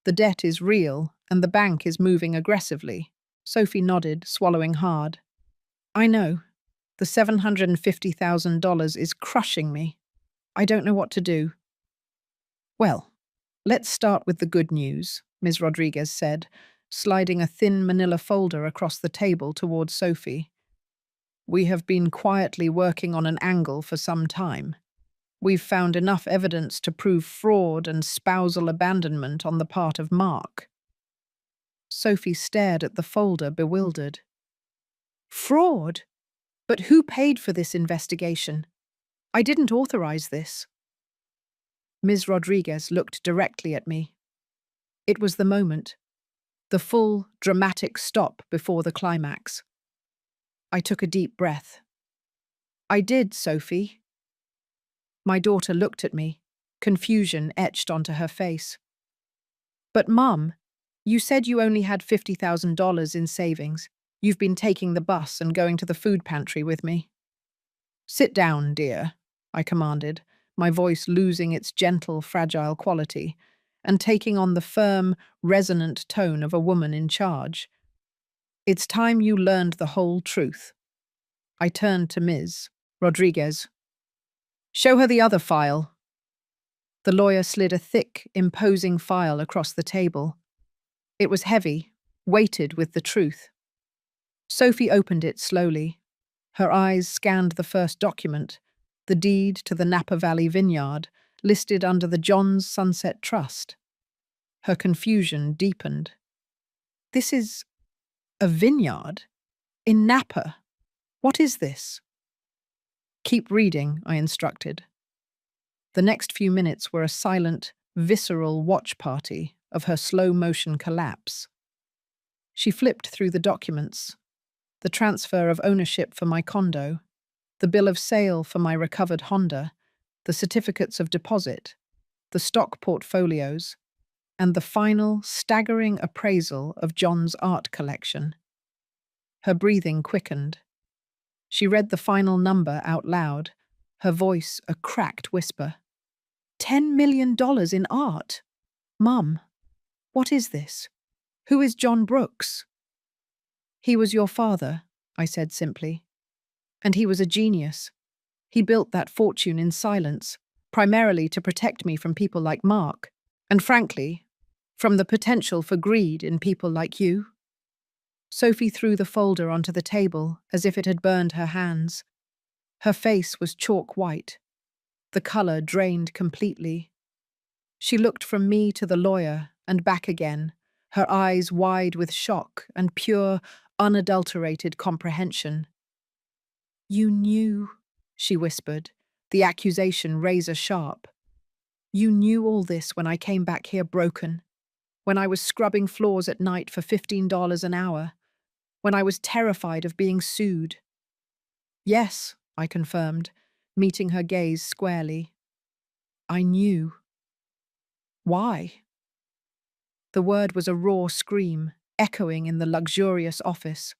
The debt is real, and the bank is moving aggressively." Sophie nodded, swallowing hard. "I know. The $750,000 is crushing me. I don't know what to do." "Well, let's start with the good news," Ms. Rodriguez said, sliding a thin manila folder across the table towards Sophie. "We have been quietly working on an angle for some time. We've found enough evidence to prove fraud and spousal abandonment on the part of Mark." Sophie stared at the folder, bewildered. "Fraud? But who paid for this investigation? I didn't authorize this." Ms. Rodriguez looked directly at me. It was the moment. The full, dramatic stop before the climax. I took a deep breath. "I did, Sophie." My daughter looked at me, confusion etched onto her face. "But Mum, you said you only had $50,000 in savings. You've been taking the bus and going to the food pantry with me." "Sit down, dear," I commanded, my voice losing its gentle, fragile quality, and taking on the firm, resonant tone of a woman in charge. "It's time you learned the whole truth." I turned to Ms. Rodriguez. "Show her the other file." The lawyer slid a thick, imposing file across the table. It was heavy, weighted with the truth. Sophie opened it slowly. Her eyes scanned the first document, the deed to the Napa Valley vineyard, listed under the John's Sunset Trust. Her confusion deepened. "This is a vineyard? In Napa? What is this?" "Keep reading," I instructed. The next few minutes were a silent, visceral watch party of her slow-motion collapse. She flipped through the documents: the transfer of ownership for my condo, the bill of sale for my recovered Honda, the certificates of deposit, the stock portfolios, and the final, staggering appraisal of John's art collection. Her breathing quickened. She read the final number out loud, her voice a cracked whisper. $10 million in art? Mum, what is this? Who is John Brooks? He was your father, I said simply. And he was a genius. He built that fortune in silence, primarily to protect me from people like Mark, and frankly, from the potential for greed in people like you. Sophie threw the folder onto the table as if it had burned her hands. Her face was chalk white. The colour drained completely. She looked from me to the lawyer and back again, her eyes wide with shock and pure, unadulterated comprehension. You knew, she whispered, the accusation razor-sharp. You knew all this when I came back here broken, when I was scrubbing floors at night for $15 an hour, when I was terrified of being sued. Yes, I confirmed, meeting her gaze squarely. I knew. Why? The word was a raw scream, echoing in the luxurious office.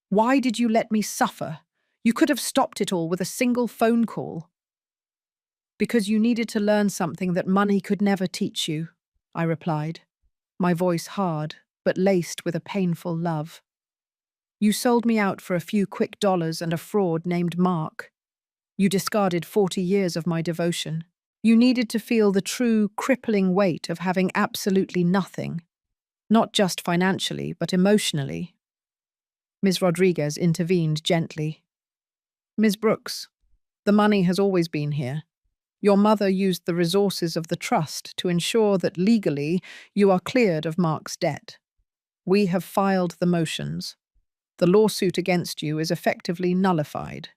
Why did you let me suffer? You could have stopped it all with a single phone call. Because you needed to learn something that money could never teach you, I replied, my voice hard, but laced with a painful love. You sold me out for a few quick dollars and a fraud named Mark. You discarded 40 years of my devotion. You needed to feel the true, crippling weight of having absolutely nothing, not just financially, but emotionally. Ms. Rodriguez intervened gently. Ms. Brooks, the money has always been here. Your mother used the resources of the trust to ensure that legally you are cleared of Mark's debt. We have filed the motions. The lawsuit against you is effectively nullified.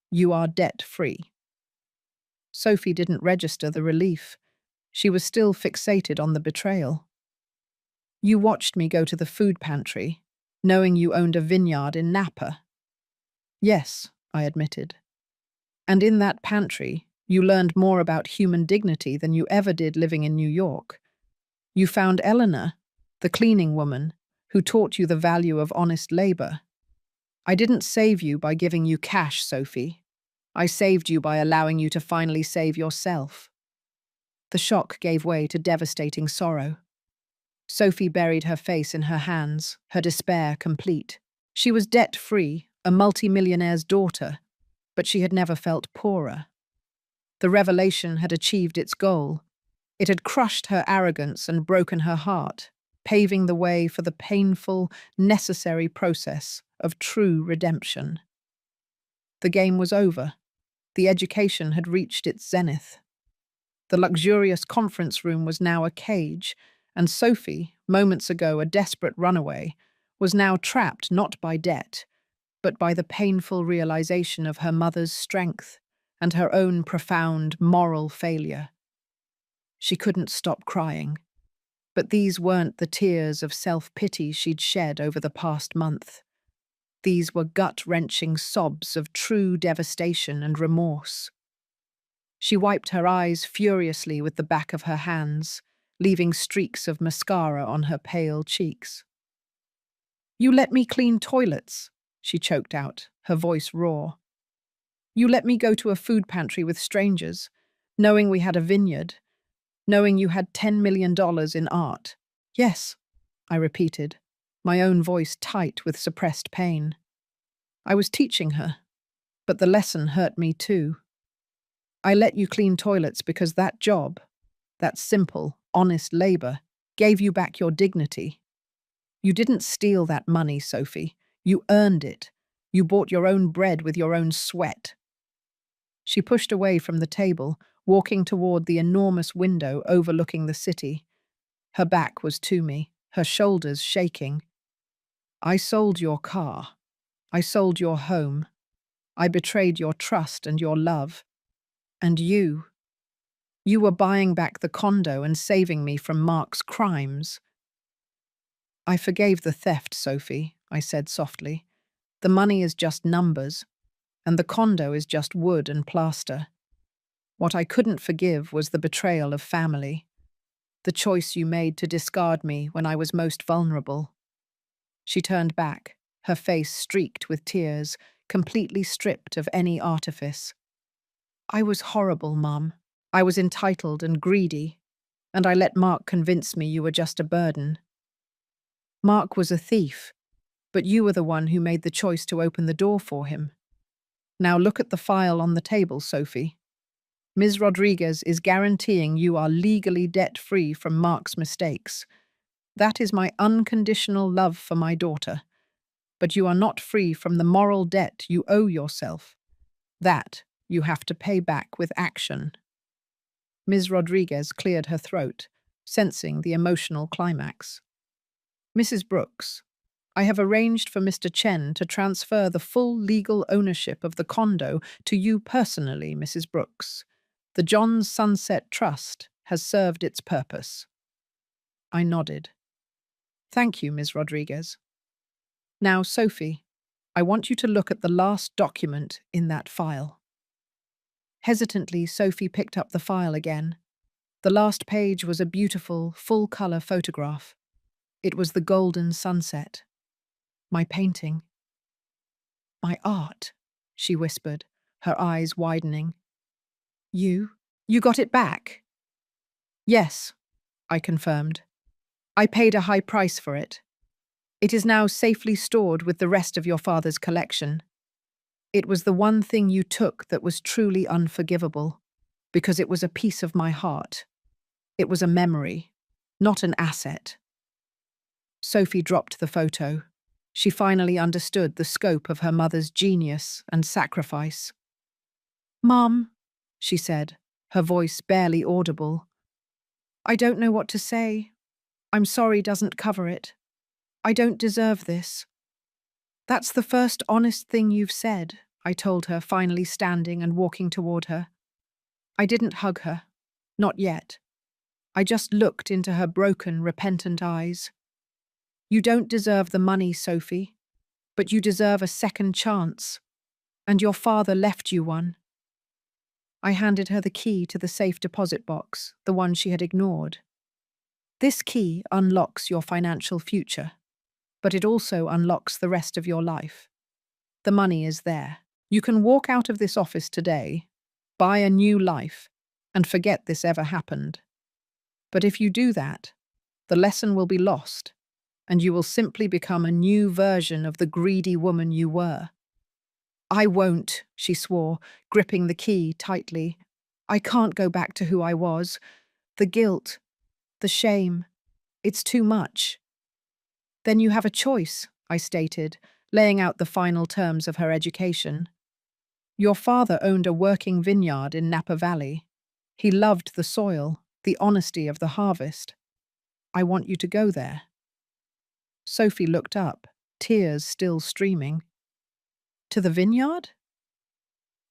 You are debt-free. Sophie didn't register the relief. She was still fixated on the betrayal. You watched me go to the food pantry, knowing you owned a vineyard in Napa. Yes, I admitted. And in that pantry, you learned more about human dignity than you ever did living in New York. You found Eleanor, the cleaning woman, who taught you the value of honest labor. I didn't save you by giving you cash, Sophie. I saved you by allowing you to finally save yourself. The shock gave way to devastating sorrow. Sophie buried her face in her hands, her despair complete. She was debt-free, a multimillionaire's daughter, but she had never felt poorer. The revelation had achieved its goal. It had crushed her arrogance and broken her heart, paving the way for the painful, necessary process of true redemption. The game was over. The education had reached its zenith. The luxurious conference room was now a cage, and Sophie, moments ago a desperate runaway, was now trapped not by debt, but by the painful realization of her mother's strength and her own profound moral failure. She couldn't stop crying, but these weren't the tears of self-pity she'd shed over the past month. These were gut-wrenching sobs of true devastation and remorse. She wiped her eyes furiously with the back of her hands, leaving streaks of mascara on her pale cheeks. You let me clean toilets, she choked out, her voice raw. You let me go to a food pantry with strangers, knowing we had a vineyard, knowing you had $10 million in art. Yes, I repeated, my own voice tight with suppressed pain. I was teaching her, but the lesson hurt me too. I let you clean toilets because that job, that simple, honest labor, gave you back your dignity. You didn't steal that money, Sophie. You earned it. You bought your own bread with your own sweat. She pushed away from the table, walking toward the enormous window overlooking the city. Her back was to me, her shoulders shaking. I sold your car. I sold your home. I betrayed your trust and your love. And you. You were buying back the condo and saving me from Mark's crimes. I forgave the theft, Sophie, I said softly. The money is just numbers, and the condo is just wood and plaster. What I couldn't forgive was the betrayal of family, the choice you made to discard me when I was most vulnerable. She turned back, her face streaked with tears, completely stripped of any artifice. I was horrible, Mum. I was entitled and greedy, and I let Mark convince me you were just a burden. Mark was a thief, but you were the one who made the choice to open the door for him. Now look at the file on the table, Sophie. Ms. Rodriguez is guaranteeing you are legally debt-free from Mark's mistakes. That is my unconditional love for my daughter. But you are not free from the moral debt you owe yourself. That you have to pay back with action. Ms. Rodriguez cleared her throat, sensing the emotional climax. Mrs. Brooks, I have arranged for Mr. Chen to transfer the full legal ownership of the condo to you personally, Mrs. Brooks. The John's Sunset Trust has served its purpose. I nodded. Thank you, Ms. Rodriguez. Now, Sophie, I want you to look at the last document in that file. Hesitantly, Sophie picked up the file again. The last page was a beautiful, full-color photograph. It was the golden sunset. My painting. My art, she whispered, her eyes widening. You got it back? Yes, I confirmed. I paid a high price for it. It is now safely stored with the rest of your father's collection. It was the one thing you took that was truly unforgivable, because it was a piece of my heart. It was a memory, not an asset. Sophie dropped the photo. She finally understood the scope of her mother's genius and sacrifice. Mum, she said, her voice barely audible. I don't know what to say. I'm sorry doesn't cover it. I don't deserve this. That's the first honest thing you've said, I told her, finally standing and walking toward her. I didn't hug her. Not yet. I just looked into her broken, repentant eyes. You don't deserve the money, Sophie, but you deserve a second chance, and your father left you one. I handed her the key to the safe deposit box, the one she had ignored. This key unlocks your financial future, but it also unlocks the rest of your life. The money is there. You can walk out of this office today, buy a new life, and forget this ever happened. But if you do that, the lesson will be lost, and you will simply become a new version of the greedy woman you were. I won't, she swore, gripping the key tightly. I can't go back to who I was. The guilt, the shame, it's too much. Then you have a choice, I stated, laying out the final terms of her education. Your father owned a working vineyard in Napa Valley. He loved the soil, the honesty of the harvest. I want you to go there. Sophie looked up, tears still streaming. To the vineyard?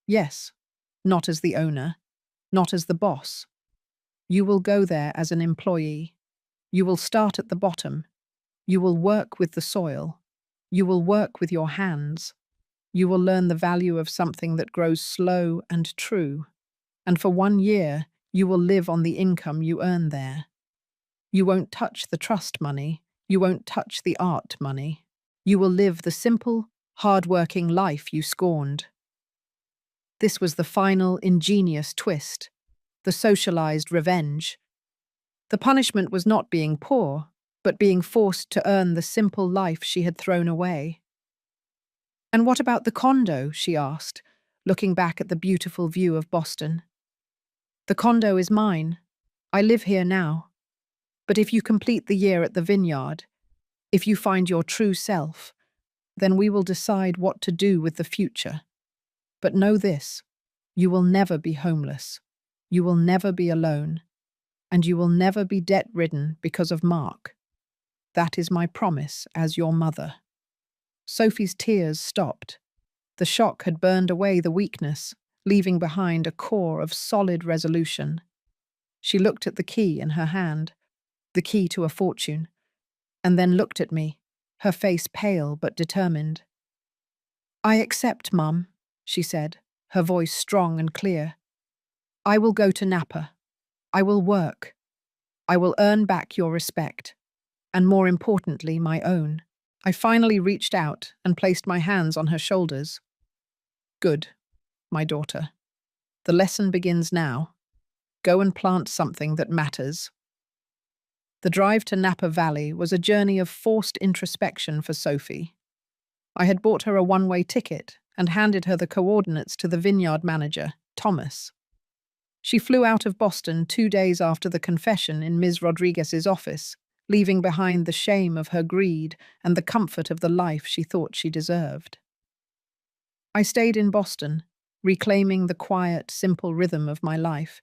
Yes, not as the owner, not as the boss. You will go there as an employee. You will start at the bottom. You will work with the soil. You will work with your hands. You will learn the value of something that grows slow and true. And for 1 year, you will live on the income you earn there. You won't touch the trust money. You won't touch the art money. You will live the simple, hard-working life you scorned. This was the final, ingenious twist, the socialized revenge. The punishment was not being poor, but being forced to earn the simple life she had thrown away. And what about the condo? She asked, looking back at the beautiful view of Boston. The condo is mine. I live here now. But if you complete the year at the vineyard, if you find your true self, then we will decide what to do with the future. But know this, you will never be homeless. You will never be alone. And you will never be debt-ridden because of Mark. That is my promise as your mother. Sophie's tears stopped. The shock had burned away the weakness, leaving behind a core of solid resolution. She looked at the key in her hand, the key to a fortune, and then looked at me, her face pale but determined. "I accept, Mum," she said, her voice strong and clear. "I will go to Napa. I will work. I will earn back your respect, and more importantly, my own." I finally reached out and placed my hands on her shoulders. "Good, my daughter. The lesson begins now. Go and plant something that matters." The drive to Napa Valley was a journey of forced introspection for Sophie. I had bought her a one-way ticket and handed her the coordinates to the vineyard manager, Thomas. She flew out of Boston 2 days after the confession in Ms. Rodriguez's office, leaving behind the shame of her greed and the comfort of the life she thought she deserved. I stayed in Boston, reclaiming the quiet, simple rhythm of my life,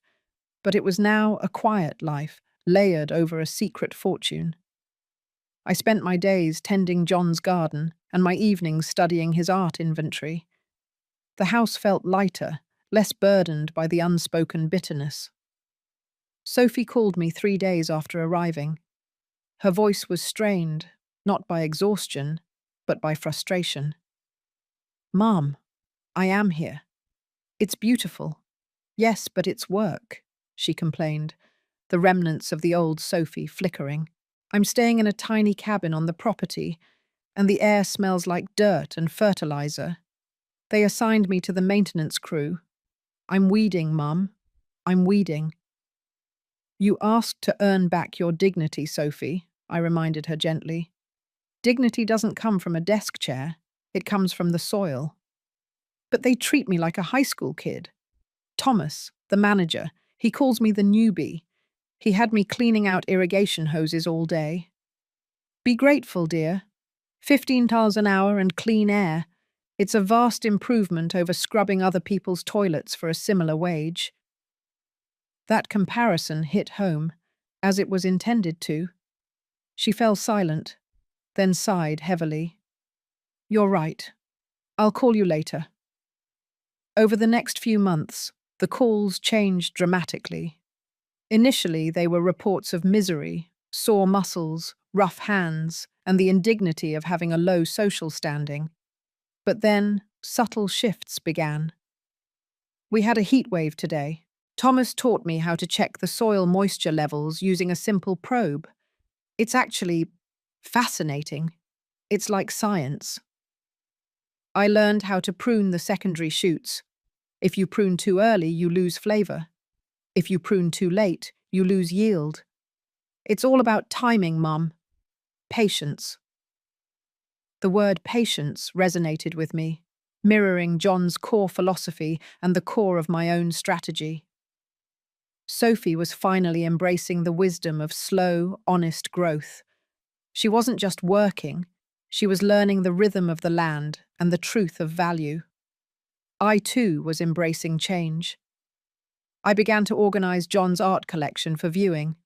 but it was now a quiet life, layered over a secret fortune. I spent my days tending John's garden and my evenings studying his art inventory. The house felt lighter, less burdened by the unspoken bitterness. Sophie called me 3 days after arriving. Her voice was strained, not by exhaustion, but by frustration. "Mom, I am here. It's beautiful. Yes, but it's work," she complained, the remnants of the old Sophie flickering. "I'm staying in a tiny cabin on the property, and the air smells like dirt and fertilizer. They assigned me to the maintenance crew. I'm weeding, Mum. I'm weeding." "You asked to earn back your dignity, Sophie," I reminded her gently. "Dignity doesn't come from a desk chair. It comes from the soil." "But they treat me like a high school kid. Thomas, the manager, he calls me the newbie. He had me cleaning out irrigation hoses all day." "Be grateful, dear. $15 an hour and clean air. It's a vast improvement over scrubbing other people's toilets for a similar wage." That comparison hit home, as it was intended to. She fell silent, then sighed heavily. "You're right. I'll call you later." Over the next few months, the calls changed dramatically. Initially, they were reports of misery, sore muscles, rough hands, and the indignity of having a low social standing. But then, subtle shifts began. "We had a heat wave today. Thomas taught me how to check the soil moisture levels using a simple probe. It's actually fascinating. It's like science. I learned how to prune the secondary shoots. If you prune too early, you lose flavor. If you prune too late, you lose yield. It's all about timing, Mum. Patience." The word patience resonated with me, mirroring John's core philosophy and the core of my own strategy. Sophie was finally embracing the wisdom of slow, honest growth. She wasn't just working, she was learning the rhythm of the land and the truth of value. I too was embracing change. I began to organize John's art collection for viewing.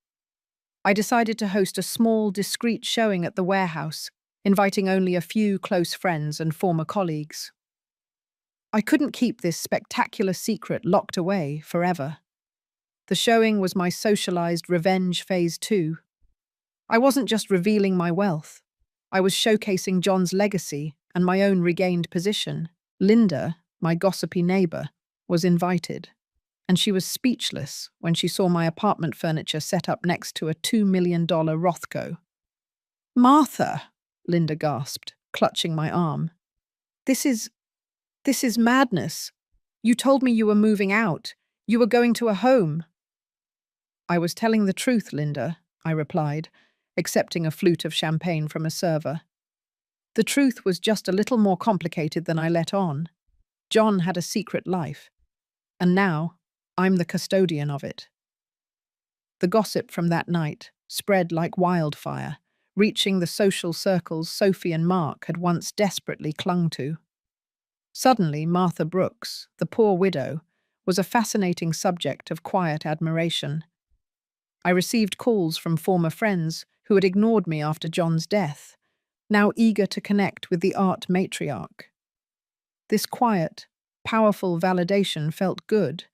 I decided to host a small, discreet showing at the warehouse, inviting only a few close friends and former colleagues. I couldn't keep this spectacular secret locked away forever. The showing was my socialized revenge phase 2. I wasn't just revealing my wealth. I was showcasing John's legacy and my own regained position. Linda, my gossipy neighbor, was invited, and she was speechless when she saw my apartment furniture set up next to a $2 million Rothko. "Martha," Linda gasped, clutching my arm. This is madness. You told me you were moving out. You were going to a home." "I was telling the truth, Linda," I replied, accepting a flute of champagne from a server. "The truth was just a little more complicated than I let on. John had a secret life, and now I'm the custodian of it." The gossip from that night spread like wildfire, reaching the social circles Sophie and Mark had once desperately clung to. Suddenly, Martha Brooks, the poor widow, was a fascinating subject of quiet admiration. I received calls from former friends who had ignored me after John's death, now eager to connect with the art matriarch. This quiet, powerful validation felt good,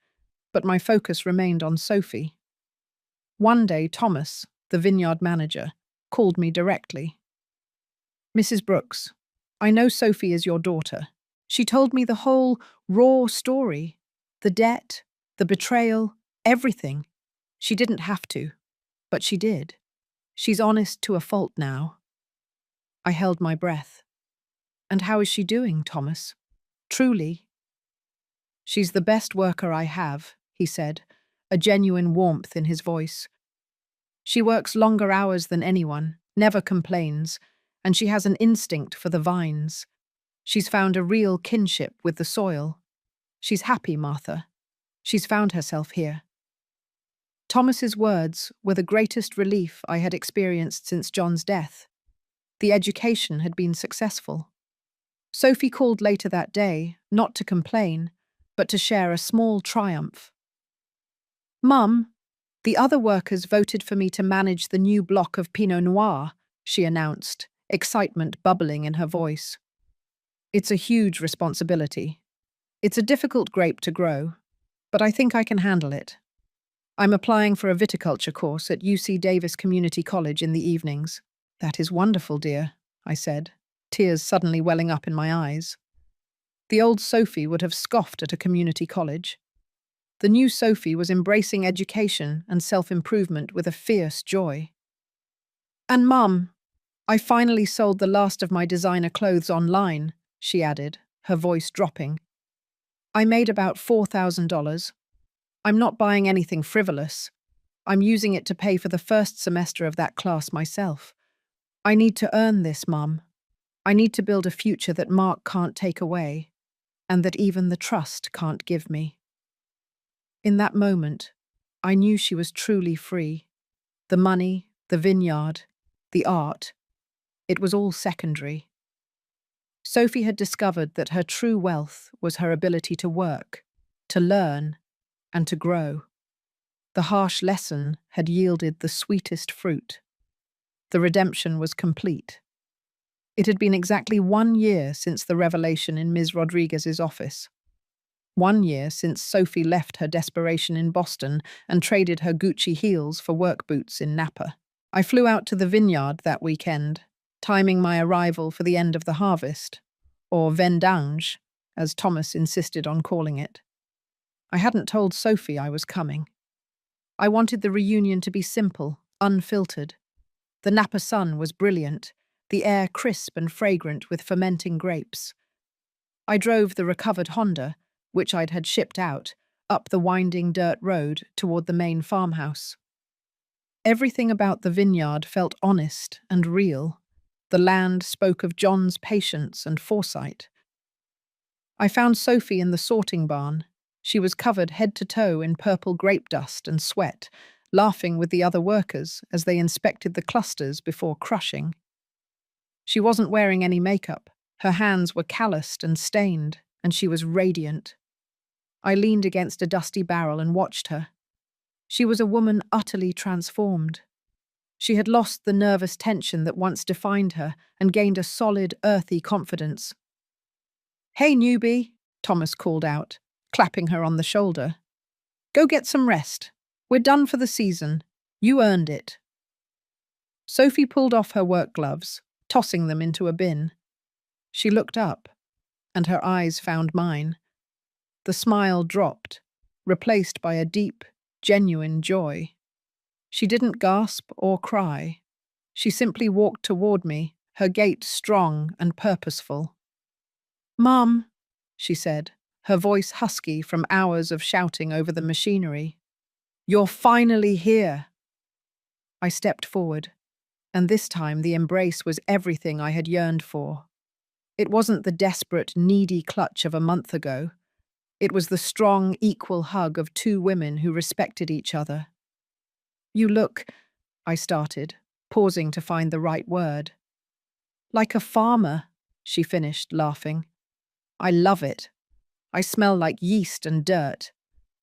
but my focus remained on Sophie. One day, Thomas, the vineyard manager, called me directly. "Mrs. Brooks, I know Sophie is your daughter. She told me the whole raw story. The debt, the betrayal, everything. She didn't have to, but she did. She's honest to a fault now." I held my breath. "And how is she doing, Thomas? Truly?" "She's the best worker I have," he said, a genuine warmth in his voice. "She works longer hours than anyone, never complains, and she has an instinct for the vines. She's found a real kinship with the soil. She's happy, Martha. She's found herself here." Thomas's words were the greatest relief I had experienced since John's death. The education had been successful. Sophie called later that day, not to complain, but to share a small triumph. "Mum, the other workers voted for me to manage the new block of Pinot Noir," she announced, excitement bubbling in her voice. "It's a huge responsibility. It's a difficult grape to grow, but I think I can handle it. I'm applying for a viticulture course at UC Davis Community College in the evenings." "That is wonderful, dear," I said, tears suddenly welling up in my eyes. The old Sophie would have scoffed at a community college. The new Sophie was embracing education and self-improvement with a fierce joy. "And Mum, I finally sold the last of my designer clothes online," she added, her voice dropping. "I made about $4,000. I'm not buying anything frivolous. I'm using it to pay for the first semester of that class myself. I need to earn this, Mum. I need to build a future that Mark can't take away, and that even the trust can't give me." In that moment, I knew she was truly free. The money, the vineyard, the art, it was all secondary. Sophie had discovered that her true wealth was her ability to work, to learn, and to grow. The harsh lesson had yielded the sweetest fruit. The redemption was complete. It had been exactly 1 year since the revelation in Ms. Rodriguez's office. 1 year since Sophie left her desperation in Boston and traded her Gucci heels for work boots in Napa. I flew out to the vineyard that weekend, timing my arrival for the end of the harvest, or vendange, as Thomas insisted on calling it. I hadn't told Sophie I was coming. I wanted the reunion to be simple, unfiltered. The Napa sun was brilliant, the air crisp and fragrant with fermenting grapes. I drove the recovered Honda, which I'd had shipped out, up the winding dirt road toward the main farmhouse. Everything about the vineyard felt honest and real. The land spoke of John's patience and foresight. I found Sophie in the sorting barn. She was covered head to toe in purple grape dust and sweat, laughing with the other workers as they inspected the clusters before crushing. She wasn't wearing any makeup. Her hands were calloused and stained, and she was radiant. I leaned against a dusty barrel and watched her. She was a woman utterly transformed. She had lost the nervous tension that once defined her and gained a solid, earthy confidence. "Hey, newbie," Thomas called out, clapping her on the shoulder. "Go get some rest. We're done for the season. You earned it." Sophie pulled off her work gloves, tossing them into a bin. She looked up, and her eyes found mine. The smile dropped, replaced by a deep, genuine joy. She didn't gasp or cry. She simply walked toward me, her gait strong and purposeful. "Mum," she said, her voice husky from hours of shouting over the machinery. "You're finally here." I stepped forward, and this time the embrace was everything I had yearned for. It wasn't the desperate, needy clutch of a month ago. It was the strong, equal hug of two women who respected each other. "You look," I started, pausing to find the right word. "Like a farmer," she finished, laughing. "I love it. I smell like yeast and dirt,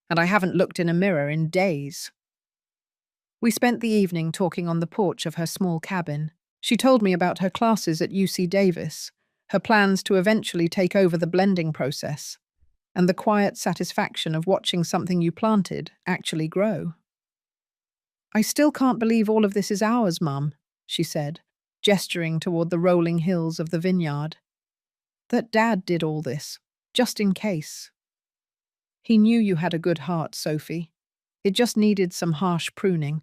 and I haven't looked in a mirror in days." We spent the evening talking on the porch of her small cabin. She told me about her classes at UC Davis, her plans to eventually take over the blending process, and the quiet satisfaction of watching something you planted actually grow. I still can't believe all of this is ours, Mum, she said, gesturing toward the rolling hills of the vineyard. That Dad did all this, just in case. He knew you had a good heart, Sophie. It just needed some harsh pruning.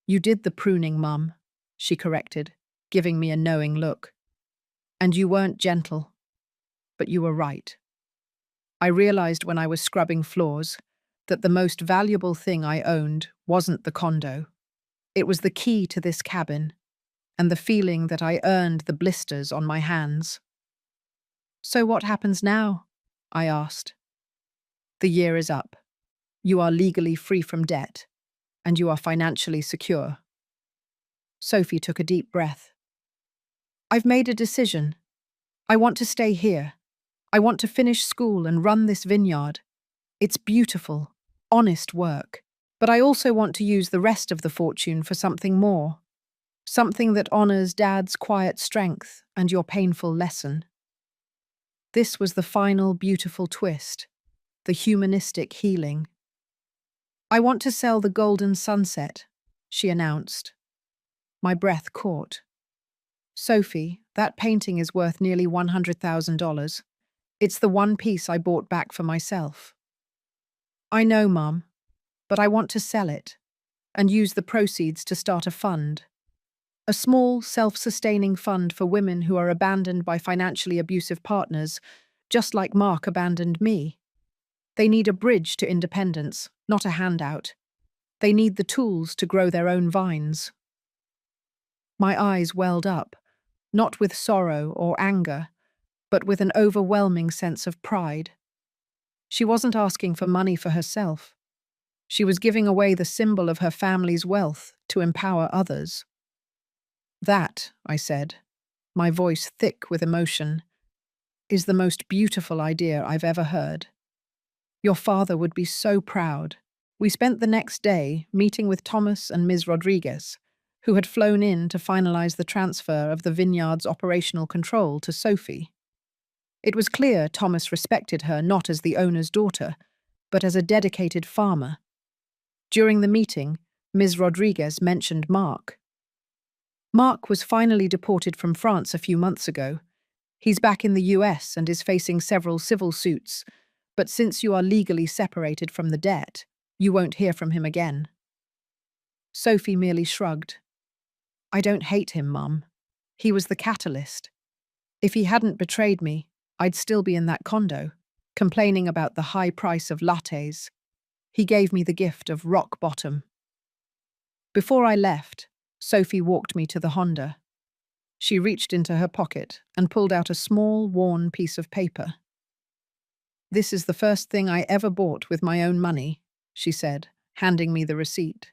You did the pruning, Mum, she corrected, giving me a knowing look. And you weren't gentle, but you were right. I realized when I was scrubbing floors that the most valuable thing I owned wasn't the condo. It was the key to this cabin and the feeling that I earned the blisters on my hands. So what happens now? I asked. The year is up. You are legally free from debt, and you are financially secure. Sophie took a deep breath. I've made a decision. I want to stay here. I want to finish school and run this vineyard. It's beautiful, honest work. But I also want to use the rest of the fortune for something more. Something that honors Dad's quiet strength and your painful lesson. This was the final beautiful twist, the humanistic healing. I want to sell the golden sunset, she announced. My breath caught. Sophie, that painting is worth nearly $100,000. It's the one piece I bought back for myself. I know, Mum, but I want to sell it and use the proceeds to start a fund. A small, self-sustaining fund for women who are abandoned by financially abusive partners, just like Mark abandoned me. They need a bridge to independence, not a handout. They need the tools to grow their own vines. My eyes welled up, not with sorrow or anger, but with an overwhelming sense of pride. She wasn't asking for money for herself. She was giving away the symbol of her family's wealth to empower others. That, I said, my voice thick with emotion, is the most beautiful idea I've ever heard. Your father would be so proud. We spent the next day meeting with Thomas and Ms. Rodriguez, who had flown in to finalize the transfer of the vineyard's operational control to Sophie. It was clear Thomas respected her not as the owner's daughter, but as a dedicated farmer. During the meeting, Ms. Rodriguez mentioned Mark. Mark was finally deported from France a few months ago. He's back in the US and is facing several civil suits, but since you are legally separated from the debt, you won't hear from him again. Sophie merely shrugged. I don't hate him, Mum. He was the catalyst. If he hadn't betrayed me, I'd still be in that condo, complaining about the high price of lattes. He gave me the gift of rock bottom. Before I left, Sophie walked me to the Honda. She reached into her pocket and pulled out a small, worn piece of paper. This is the first thing I ever bought with my own money, she said, handing me the receipt.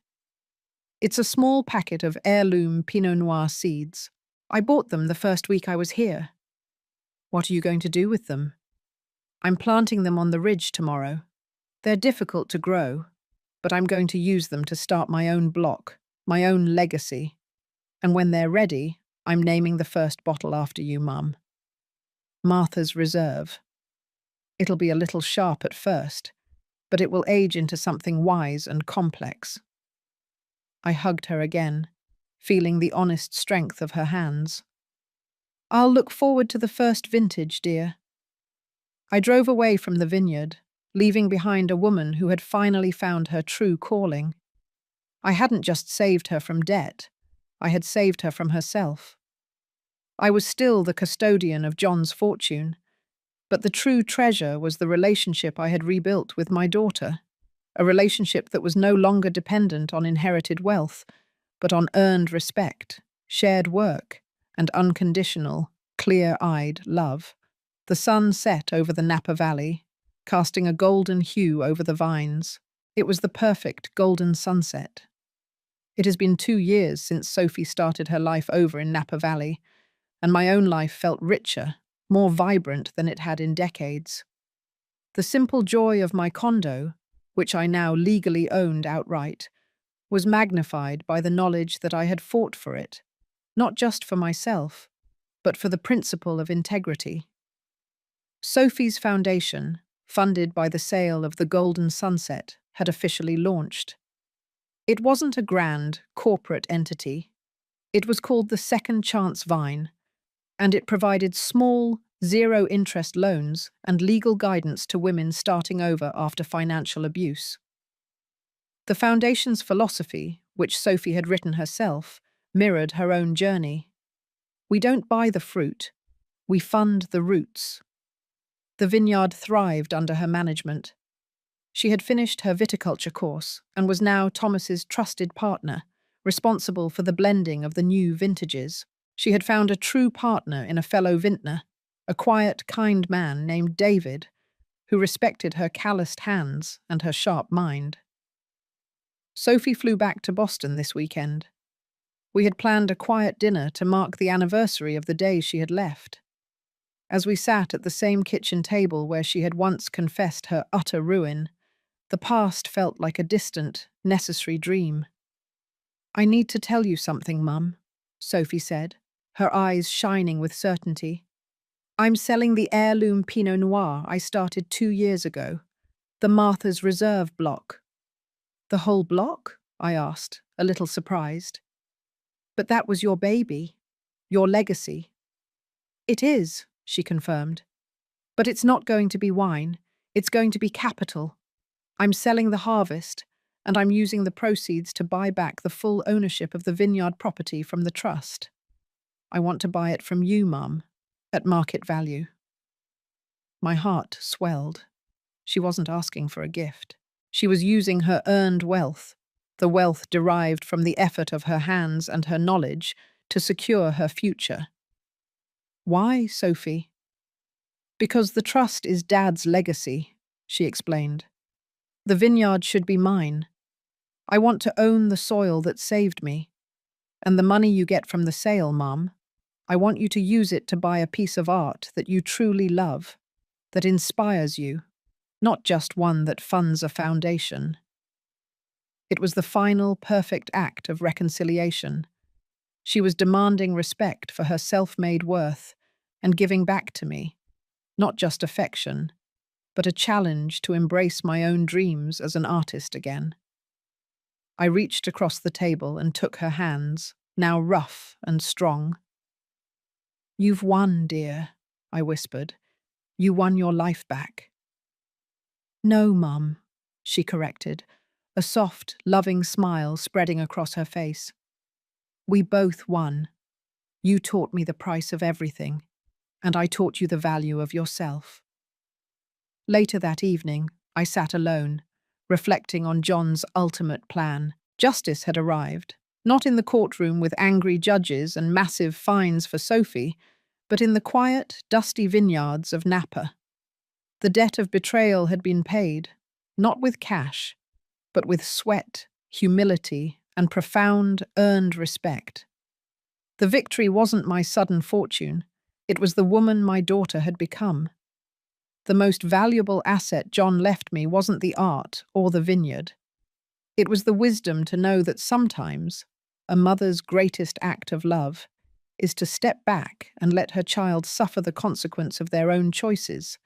It's a small packet of heirloom Pinot Noir seeds. I bought them the first week I was here. What are you going to do with them? I'm planting them on the ridge tomorrow. They're difficult to grow, but I'm going to use them to start my own block, my own legacy. And when they're ready, I'm naming the first bottle after you, Mum. Martha's Reserve. It'll be a little sharp at first, but it will age into something wise and complex. I hugged her again, feeling the honest strength of her hands. I'll look forward to the first vintage, dear. I drove away from the vineyard, leaving behind a woman who had finally found her true calling. I hadn't just saved her from debt, I had saved her from herself. I was still the custodian of John's fortune, but the true treasure was the relationship I had rebuilt with my daughter, a relationship that was no longer dependent on inherited wealth, but on earned respect, shared work, and unconditional, clear-eyed love. The sun set over the Napa Valley, casting a golden hue over the vines. It was the perfect golden sunset. It has been 2 years since Sophie started her life over in Napa Valley, and my own life felt richer, more vibrant than it had in decades. The simple joy of my condo, which I now legally owned outright, was magnified by the knowledge that I had fought for it, not just for myself, but for the principle of integrity. Sophie's foundation, funded by the sale of the Golden Sunset, had officially launched. It wasn't a grand, corporate entity. It was called the Second Chance Vine, and it provided small, zero-interest loans and legal guidance to women starting over after financial abuse. The foundation's philosophy, which Sophie had written herself, mirrored her own journey. We don't buy the fruit, we fund the roots. The vineyard thrived under her management. She had finished her viticulture course and was now Thomas's trusted partner, responsible for the blending of the new vintages. She had found a true partner in a fellow vintner, a quiet, kind man named David, who respected her calloused hands and her sharp mind. Sophie flew back to Boston this weekend. We had planned a quiet dinner to mark the anniversary of the day she had left. As we sat at the same kitchen table where she had once confessed her utter ruin, the past felt like a distant, necessary dream. "I need to tell you something, Mum," Sophie said, her eyes shining with certainty. "I'm selling the heirloom Pinot Noir I started 2 years ago, the Martha's Reserve block." "The whole block?" I asked, a little surprised. "But that was your baby, your legacy." "It is," she confirmed. "But it's not going to be wine, it's going to be capital. I'm selling the harvest, and I'm using the proceeds to buy back the full ownership of the vineyard property from the trust. I want to buy it from you, Mum, at market value." My heart swelled. She wasn't asking for a gift. She was using her earned wealth, the wealth derived from the effort of her hands and her knowledge, to secure her future. "Why, Sophie?" "Because the trust is Dad's legacy," she explained. "The vineyard should be mine. I want to own the soil that saved me. And the money you get from the sale, Mum, I want you to use it to buy a piece of art that you truly love, that inspires you, not just one that funds a foundation." It was the final, perfect act of reconciliation. She was demanding respect for her self-made worth and giving back to me, not just affection, but a challenge to embrace my own dreams as an artist again. I reached across the table and took her hands, now rough and strong. "You've won, dear," I whispered. "You won your life back." "No, Mum," she corrected, a soft, loving smile spreading across her face. "We both won. You taught me the price of everything, and I taught you the value of yourself." Later that evening, I sat alone, reflecting on John's ultimate plan. Justice had arrived, not in the courtroom with angry judges and massive fines for Sophie, but in the quiet, dusty vineyards of Napa. The debt of betrayal had been paid, not with cash, but with sweat, humility, and profound, earned respect. The victory wasn't my sudden fortune, it was the woman my daughter had become. The most valuable asset John left me wasn't the art or the vineyard. It was the wisdom to know that sometimes a mother's greatest act of love is to step back and let her child suffer the consequence of their own choices,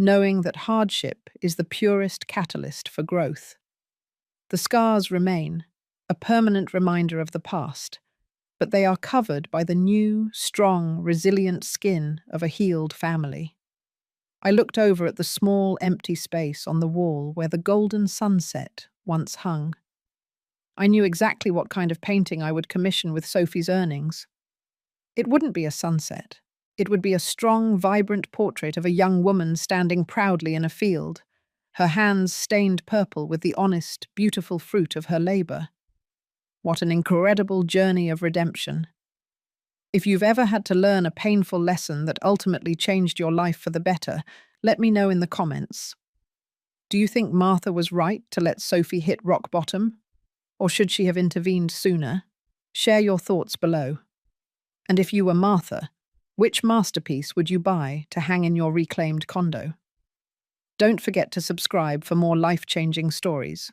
knowing that hardship is the purest catalyst for growth. The scars remain, a permanent reminder of the past, but they are covered by the new, strong, resilient skin of a healed family. I looked over at the small, empty space on the wall where the golden sunset once hung. I knew exactly what kind of painting I would commission with Sophie's earnings. It wouldn't be a sunset. It would be a strong, vibrant portrait of a young woman standing proudly in a field, her hands stained purple with the honest, beautiful fruit of her labor. What an incredible journey of redemption. If you've ever had to learn a painful lesson that ultimately changed your life for the better, let me know in the comments. Do you think Martha was right to let Sophie hit rock bottom? Or should she have intervened sooner? Share your thoughts below. And if you were Martha, which masterpiece would you buy to hang in your reclaimed condo? Don't forget to subscribe for more life-changing stories.